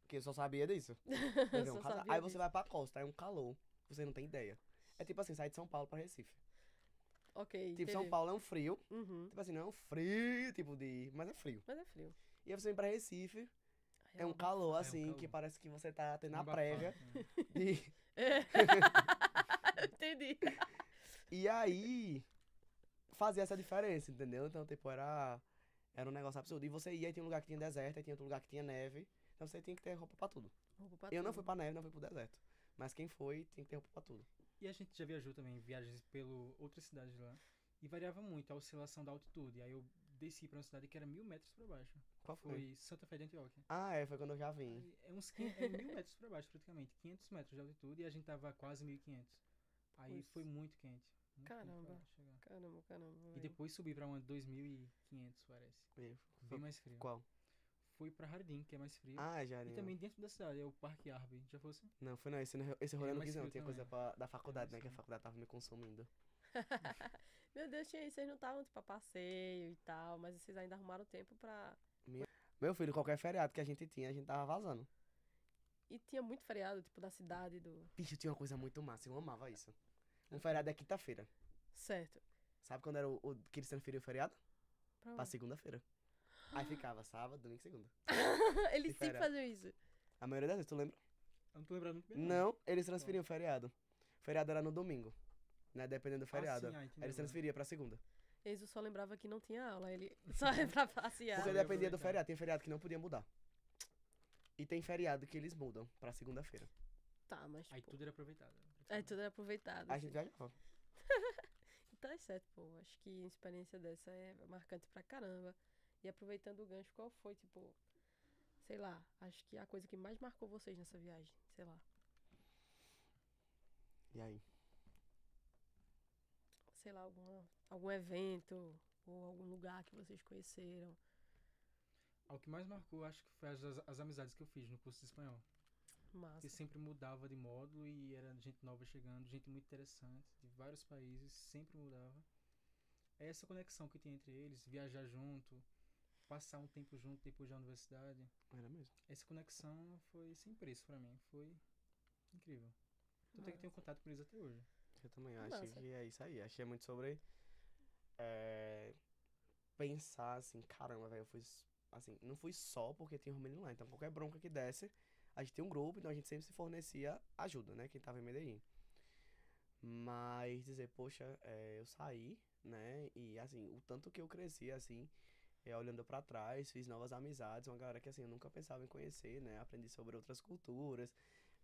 Porque eu só sabia disso. Eu Levei um só casaco. sabia Aí você disso. vai pra costa, é um calor. Você não tem ideia. É tipo assim, sai de São Paulo pra Recife. Ok, Tipo, São entendi. Paulo é um frio. Uhum. Tipo assim, não é um frio, tipo de... Mas é frio. Mas é frio. E aí você vem pra Recife, Ai, é um uma calor É um assim, calor. que parece que você tá tendo a Abafado, prévia né? de... É. Entendi. E aí, fazia essa diferença, entendeu? Então, tipo, era um negócio absurdo. E você ia, e tinha um lugar que tinha deserto, aí tinha outro lugar que tinha neve. Então você tinha que ter roupa pra tudo. Roupa pra Eu não tudo. fui pra neve, não fui pro deserto. Mas quem foi, tinha que ter roupa pra tudo. E a gente já viajou também, viagens pelo outras cidades lá. E variava muito a oscilação da altitude. Aí eu desci pra uma cidade que era 1.000 metros pra baixo. Qual foi? Foi Santa Fé de Antioquia. Ah, foi quando eu já vim. Aí é uns 1.000 metros pra baixo, praticamente. 500 metros de altitude e a gente tava a quase 1.500. Aí Pois. foi muito quente. Muito quente Caramba. pra chegar. Caramba. E velho. depois subi pra uma 2.500, parece. E Bem mais frio. Qual? Fui pra Jardim, que é mais frio. Ah, já. E também dentro da cidade, é o Parque Arbe. Já fosse? Não, foi não. Esse rolê eu não mais quis não. frio Tinha coisa também. da faculdade, mais né? Que a frio. faculdade tava me consumindo. Meu Deus, tinha isso. Vocês não estavam, tipo, a passeio e tal, mas vocês ainda arrumaram tempo pra... Meu filho, qualquer feriado que a gente tinha, a gente tava vazando. E tinha muito feriado, tipo, da cidade, do... Bicho, tinha uma coisa muito massa. Eu amava isso. Um feriado é quinta-feira. Certo. Sabe quando era o que eles transferiam o feriado? Pra Pra onde? segunda-feira. Aí ficava sábado, domingo e segunda. Eles Que sempre feriado. faziam isso. A maioria das vezes, tu lembra? Eu não tô lembrando muito bem. Não, eles transferiam o feriado. O feriado era no domingo. Né? Dependendo do feriado. sim, Aí entendi eles agora. transferiam pra segunda. Enzo só lembrava que não tinha aula, ele só ia pra passear. Porque eu ia dependia do aproveitar. feriado. Tem feriado que não podia mudar. E tem feriado que eles mudam pra segunda-feira. Tá, mas Aí tipo... tudo era aproveitado. Aí tudo é aproveitado. Aí a assim. gente viajava. Então é certo, pô. Acho que uma experiência dessa é marcante pra caramba. E aproveitando o gancho, qual foi, tipo... Sei lá, acho que a coisa que mais marcou vocês nessa viagem, sei lá. E aí? Sei lá, algum evento ou algum lugar que vocês conheceram. O que mais marcou, acho que foi as amizades que eu fiz no curso de espanhol. Massa. Que sempre mudava de módulo e era gente nova chegando, gente muito interessante, de vários países, sempre mudava. É essa conexão que tinha entre eles, viajar junto, passar um tempo junto depois da universidade. Era mesmo. Essa conexão foi sem preço pra mim, foi incrível. Tanto é que tenho contato com eles até hoje. Eu também Massa. acho que é isso aí. Acho que é muito sobre pensar assim, caramba, velho, eu fui. Assim, não fui só porque tinha um menino lá. Então qualquer bronca que desse, a gente tem um grupo, então a gente sempre se fornecia ajuda, né? Quem tava em Medellín. Mas dizer, poxa, eu saí, né? E assim, o tanto que eu cresci, assim, olhando pra trás, fiz novas amizades, uma galera que assim eu nunca pensava em conhecer, né? Aprendi sobre outras culturas,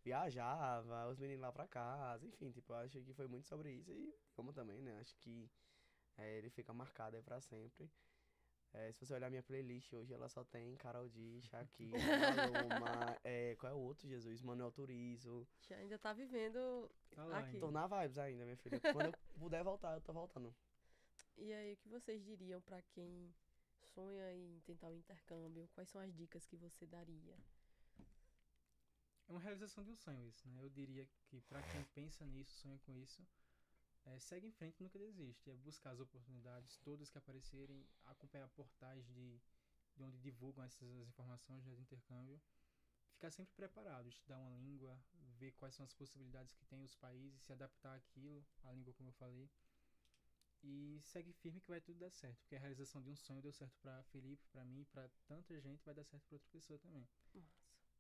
viajava, os meninos lá pra casa, enfim, tipo, eu acho que foi muito sobre isso e como também, né? Acho que ele fica marcado aí pra sempre. Se você olhar minha playlist hoje, ela só tem Karol G, Shakira, Maluma, qual é o outro, Jesus? Manuel Turizo. Já ainda tá vivendo Tá lá aqui. ainda. Tô na vibes ainda, minha filha. Quando eu puder voltar, eu tô voltando. E aí, o que vocês diriam pra quem sonha em tentar o intercâmbio? Quais são as dicas que você daria? É uma realização de um sonho isso, né? Eu diria que pra quem pensa nisso, sonha com isso, segue em frente, nunca desiste. É buscar as oportunidades, todas que aparecerem, acompanhar portais de onde divulgam essas informações, né, de intercâmbio. Ficar sempre preparado, estudar uma língua, ver quais são as possibilidades que tem os países, se adaptar àquilo, à língua como eu falei. E segue firme que vai tudo dar certo, porque a realização de um sonho deu certo pra Felipe, pra mim, pra tanta gente, vai dar certo pra outra pessoa também. Massa.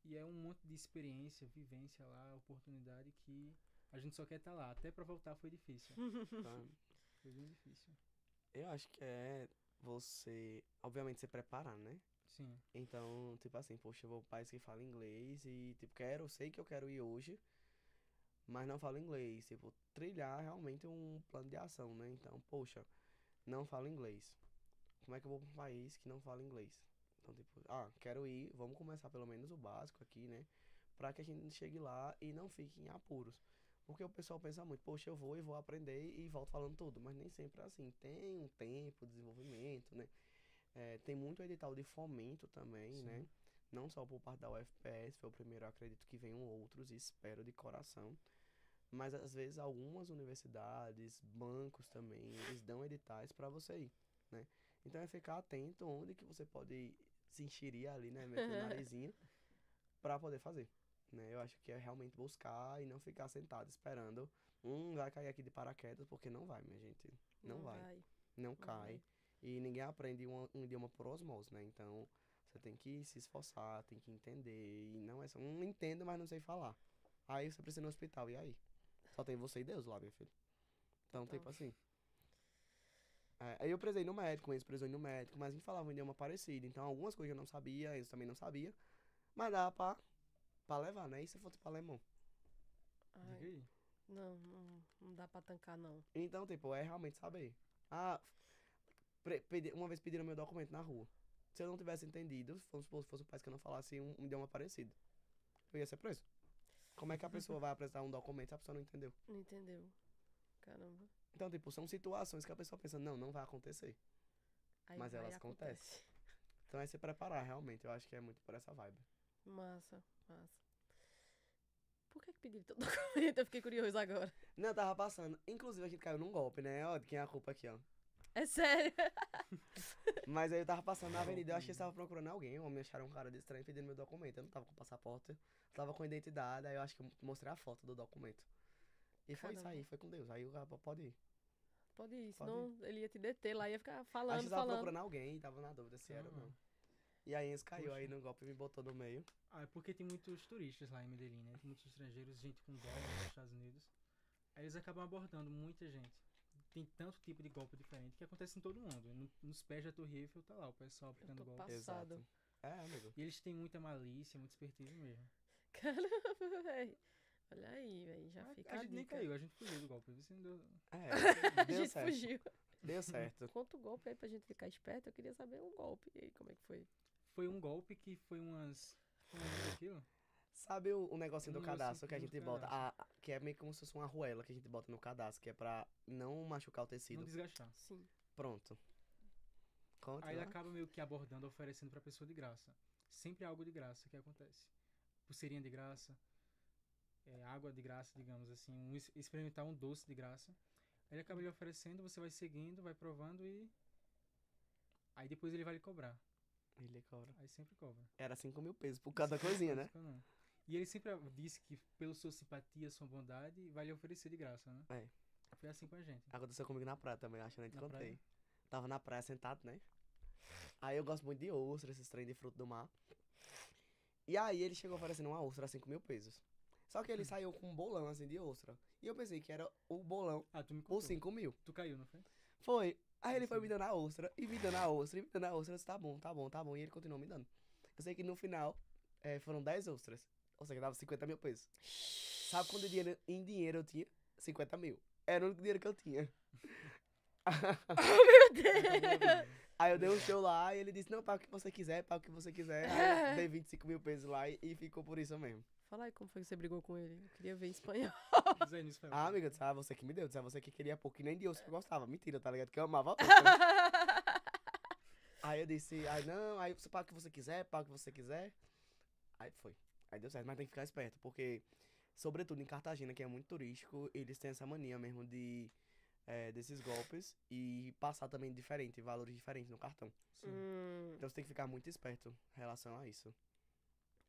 E é um monte de experiência, vivência lá, oportunidade que a gente só quer estar lá. Até pra voltar foi difícil. Tá? Foi bem difícil. Eu acho que você, obviamente, se preparar, né? Sim, Então, tipo assim, poxa, eu vou para país que fala inglês e, tipo, sei que eu quero ir hoje, mas não falo inglês. Tipo, trilhar realmente um plano de ação, né? Então, poxa, não falo inglês. Como é que eu vou para um país que não fala inglês? Então, tipo, quero ir, vamos começar pelo menos o básico aqui, né? Pra que a gente chegue lá e não fique em apuros. Porque o pessoal pensa muito, poxa, eu vou e vou aprender e volto falando tudo. Mas nem sempre é assim. Tem um tempo, desenvolvimento, né? Tem muito edital de fomento também, né? sim. Não só por parte da UFPS, foi o primeiro, eu acredito que venham outros, e espero de coração. Mas às vezes algumas universidades, bancos também, eles dão editais para você ir, né? Então é ficar atento onde que você pode se enxerir ali, né? Meter o narizinho para poder fazer, né? Eu acho que é realmente buscar e não ficar sentado esperando. Vai cair aqui de paraquedas, porque não vai, minha gente. Não vai. Não Não cai. vai. E ninguém aprende um idioma por osmose, né? Então, você tem que se esforçar, tem que entender. E não é só, entendo, mas não sei falar. Aí você precisa ir no hospital, e aí? Só tem você e Deus lá, meu filho. Então, Total. tipo assim. Aí eu precisei ir no médico, eles precisou ir no médico, mas a gente falava um idioma parecido. Então, algumas coisas eu não sabia, eles também não sabiam. Mas dava pra levar, né? E se fosse pra alemão? Diga Ai, aí. não dá pra tancar, não. Então, tipo, é realmente saber. Uma vez pediram meu documento na rua. Se eu não tivesse entendido, vamos supor, se fosse um país que eu não falasse um idioma parecido, eu ia ser preso. Como é que a pessoa vai apresentar um documento se a pessoa não entendeu? Não entendeu? Caramba. Então, tipo, são situações que a pessoa pensa, não vai acontecer. Aí Mas vai elas e acontece. Então é se preparar, realmente. Eu acho que é muito por essa vibe. Massa, massa. Por que pediram teu documento? Eu fiquei curioso agora. Não, eu tava passando. Inclusive, a gente caiu num golpe, né? Ó, de quem é a culpa aqui, ó. É sério? Mas aí eu tava passando na avenida, eu achei que eles estavam procurando alguém. Ou me acharam um cara de estranho pedindo meu documento. Eu não tava com passaporte, eu tava com identidade. Aí eu acho que eu mostrei a foto do documento. E foi isso Caramba. aí, foi com Deus. Aí o cara pode ir. Pode ir, Pode senão ele ia te deter lá, ia ficar Acho que falando, eles estavam falando. procurando alguém e tava na dúvida se era ou não. Ah. E aí eles caiu aí Poxa. no golpe e me botou no meio. É porque tem muitos turistas lá em Medellín, né? Tem muitos estrangeiros, gente com dólar nos Estados Unidos. Aí eles acabam abordando muita gente. Tem tanto tipo de golpe diferente que acontece em todo mundo. Nos pés da Torre Eiffel tá lá o pessoal aplicando tô golpe. Passado. Exato. Amigo. E eles têm muita malícia, muita expertise mesmo. Caramba, velho. Olha aí, velho. Já Mas fica a a gente nem dica. caiu, a gente fugiu do golpe. Você não deu... A Deu gente certo. fugiu. Deu certo. Conta o golpe aí pra gente ficar esperto. Eu queria saber um golpe. E aí, como é que foi? Foi um golpe que foi umas... Como é o nome daquilo? Sabe o negocinho do Um cadastro que a negocinho gente do bota? cadastro. Que é meio como se fosse uma arruela que a gente bota no cadastro, que é pra não machucar o Não tecido. desgastar. Sim. Pronto. Conta Aí ele lá. acaba meio que abordando, oferecendo pra pessoa de graça. Sempre é algo de graça que acontece. Pulseirinha de graça, água de graça, digamos assim, experimentar um doce de graça. Aí ele acaba lhe oferecendo, você vai seguindo, vai provando e... Aí depois ele vai lhe cobrar. Ele cobra. Aí sempre cobra. Era 5 mil pesos por cada coisinha, né? Não. E ele sempre disse que pela sua simpatia, sua bondade, vai lhe oferecer de graça, né? É. Foi assim com a gente. Aconteceu comigo na praia também, acho que eu nem te Na contei. praia? Tava na praia sentado, né? Aí eu gosto muito de ostra, esses trem de fruto do mar. E aí ele chegou oferecendo uma ostra a 5 mil pesos. Só que ele saiu com um bolão assim de ostra. E eu pensei que era o bolão Ah, tu me por contou. 5 mil. Tu caiu, não foi? Foi. Aí ele foi Sim. me dando a ostra, e me dando a ostra, e me dando a ostra. Eu disse, tá bom, tá bom, tá bom. E ele continuou me dando. Eu sei que no final foram 10 ostras. Ou seja, dava 50 mil pesos. Sabe quanto em dinheiro eu tinha? 50 mil. Era o único dinheiro que eu tinha. Meu Acabou a Deus! vida. Aí eu dei um show lá e ele disse, não, paga o que você quiser, paga o que você quiser. Aí eu dei 25 mil pesos lá e ficou por isso mesmo. Fala aí como foi que você brigou com ele. Eu queria ver em espanhol. Diz aí no espanhol. Ah, amiga, eu disse, você que me deu, eu disse, você que queria pouco, e nem de osso que eu gostava. Mentira, tá ligado? Que eu amava a ostra. Aí eu disse, não, aí você paga o que você quiser, paga o que você quiser. Aí foi. Aí deu certo, mas tem que ficar esperto, porque, sobretudo em Cartagena, que é muito turístico, eles têm essa mania mesmo desses golpes e passar também diferente, valores diferentes no cartão. Sim. Então você tem que ficar muito esperto em relação a isso.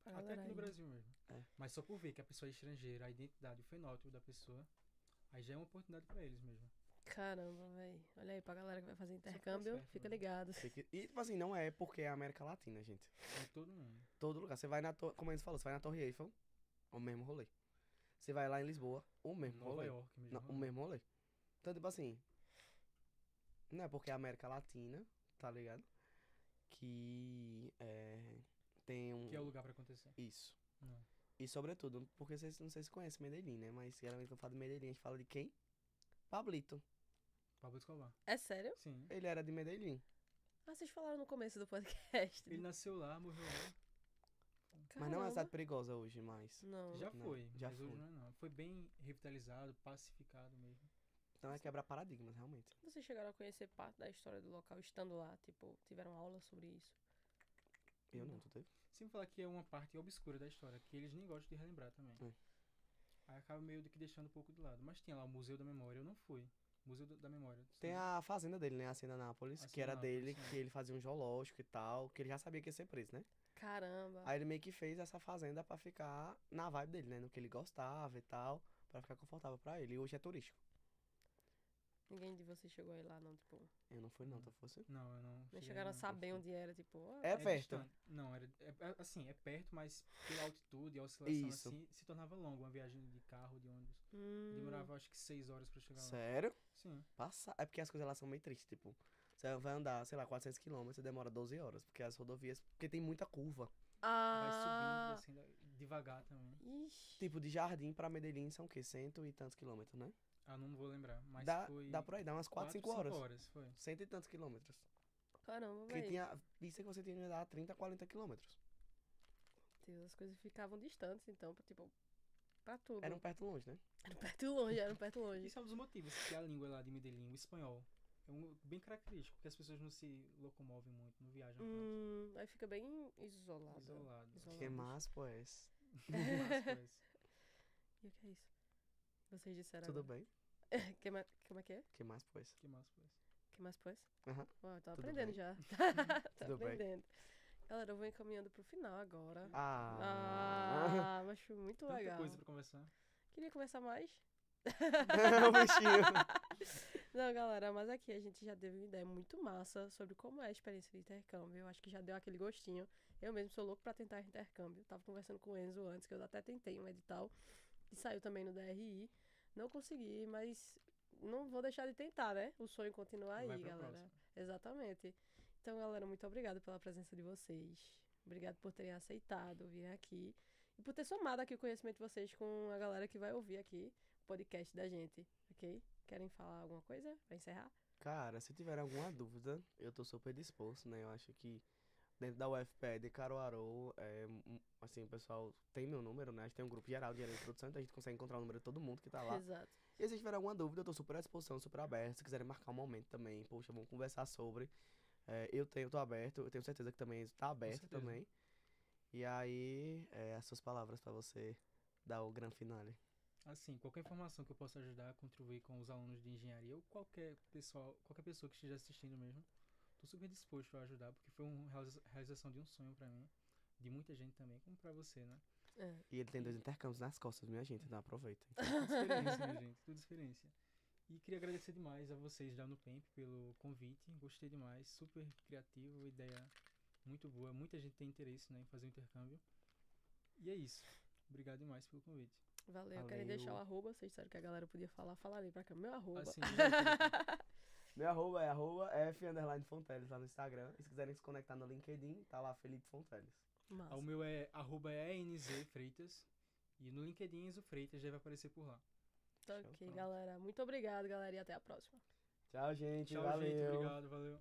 Pra Até galera aqui no aí. Brasil mesmo. É. Mas só por ver que a pessoa é estrangeira, a identidade, o fenótipo da pessoa, aí já é uma oportunidade pra eles mesmo. Caramba, velho. Olha aí, pra galera que vai fazer intercâmbio, esperto, fica né? ligado. E, tipo assim, não é porque é a América Latina, gente. É todo mundo. Todo lugar. Você vai como eles falou, você vai na Torre Eiffel, o mesmo rolê. Você vai lá em Lisboa, o mesmo Nova rolê. York mesmo. Não, o mesmo rolê. Então, tipo assim, não é porque é a América Latina, tá ligado? Que tem um... Que é o lugar pra acontecer. Isso. Não. E sobretudo, porque vocês não sei se conhecem Medellín, né? Mas geralmente quando fala de Medellín, a gente fala de quem? Pablito. Pablo Escobar. É sério? Sim. Ele era de Medellín. Ah, vocês falaram no começo do podcast. Ele nasceu lá, morreu lá. Mas não é uma Caramba. cidade perigosa hoje, mais. Não. Já Não, foi, já mas hoje foi. não é não. Foi bem revitalizado, pacificado mesmo. Então é quebrar paradigmas, realmente. Vocês chegaram a conhecer parte da história do local estando lá? Tipo, tiveram aula sobre isso? Eu não, tu teve? Sem falar que é uma parte obscura da história, que eles nem gostam de relembrar também. É. Aí acaba meio que deixando um pouco de lado. Mas tinha lá o Museu da Memória, eu não fui. Museu da Memória. Tem a fazenda dele, né? A Hacienda Nápoles, que era Hacienda dele, Nápoles, que ele fazia um zoológico e tal, que ele já sabia que ia ser preso, né? Caramba. Aí ele meio que fez essa fazenda pra ficar na vibe dele, né? No que ele gostava e tal, pra ficar confortável pra ele. E hoje é turístico. Ninguém de vocês chegou aí lá, não, tipo... Eu não fui não, tu fosse? Não, eu não. Nem cheguei chegaram a não. saber onde era, tipo... ah, É perto. distante. Não, assim, é perto, mas pela altitude e a oscilação Isso. assim, se tornava longa uma viagem de carro, de ônibus. hum, Demorava acho que 6 horas pra chegar lá. Sério? Sim. Passa. É porque as coisas lá são meio tristes, tipo... Você vai andar, sei lá, 400 km e demora 12 horas, porque as rodovias... Porque tem muita curva. Vai subindo, Ah... assim, devagar também. Ixi. Tipo, de Jardim pra Medellín são o quê? Cento e tantos quilômetros, né? Ah, não vou lembrar, mas Dá, foi... dá por aí, dá umas 4, 5 5 horas. horas, foi. Cento e tantos quilômetros. Caramba, Porque velho. tinha... Isso que você tinha que andar 30, 40 quilômetros. Deus, as coisas ficavam distantes, então, tipo... Pra tudo. Era um perto longe, né? Era perto e longe, era perto e longe. Isso é um dos motivos que a língua lá de Medellín, o espanhol, é bem característico, porque as pessoas não se locomovem muito, não viajam tanto. Aí fica bem isolado. Isolado. Que mais, pois? Mas, pois, E o que é isso? Vocês disseram Tudo agora. bem? Como é que é? Que mais, pois? que mais, pois? Que mais, pois? Aham. Ó, eu tô Tudo aprendendo bem. já. Tô Tudo bem. aprendendo. Galera, eu vou encaminhando pro final agora. Ah. Mas foi muito Tanta legal. coisa pra conversar. Queria conversar mais? O bichinho. Não, galera, mas aqui a gente já teve uma ideia muito massa sobre como é a experiência de intercâmbio. Eu acho que já deu aquele gostinho. Eu mesmo sou louco pra tentar intercâmbio. Tava conversando com o Enzo antes, que eu até tentei um edital. E saiu também no DRI. Não consegui, mas não vou deixar de tentar, né? O sonho continua aí, Vai pra galera. próxima. Exatamente. Então, galera, muito obrigada pela presença de vocês. Obrigado por terem aceitado vir aqui. E por ter somado aqui o conhecimento de vocês com a galera que vai ouvir aqui o podcast da gente, ok? Querem falar alguma coisa pra encerrar? Cara, se tiver alguma dúvida, eu tô super disposto, né? Eu acho que dentro da UFPE de Caruaru, assim, o pessoal tem meu número, né? A gente tem um grupo geral de introdução, então a gente consegue encontrar o número de todo mundo que tá lá. Exato. E se tiver alguma dúvida, eu tô super à disposição, super aberto. Se quiserem marcar um momento também, poxa, vamos conversar sobre. Tô aberto, eu tenho certeza que também tá aberto certeza. também. E aí, as suas palavras pra você dar o grande finale. Assim, qualquer informação que eu possa ajudar a contribuir com os alunos de engenharia ou qualquer pessoa que esteja assistindo mesmo, tô super disposto a ajudar, porque foi uma realização de um sonho pra mim, de muita gente também, como pra você, né? É. E ele tem 2 intercâmbios nas costas, minha gente, então aproveitem. Tudo experiência, minha gente, tudo experiência. E queria agradecer demais a vocês da Nupemp pelo convite, gostei demais, super criativo, ideia muito boa, muita gente tem interesse, né, em fazer o intercâmbio. E é isso, obrigado demais pelo convite. Valeu. Querem deixar o arroba? Vocês disseram que a galera podia falar. Fala ali pra cá. Meu arroba. Assim, já Meu arroba é @f_fonteles lá no Instagram. E se quiserem se conectar no LinkedIn, tá lá Felipe Fonteles. Massa. O meu é @ENZFreitas. E no LinkedIn, Enzo Freitas, já vai aparecer por lá. Ok, galera. Muito obrigado, galera, e até a próxima. Tchau, gente. Tchau, valeu. gente. Obrigado, valeu.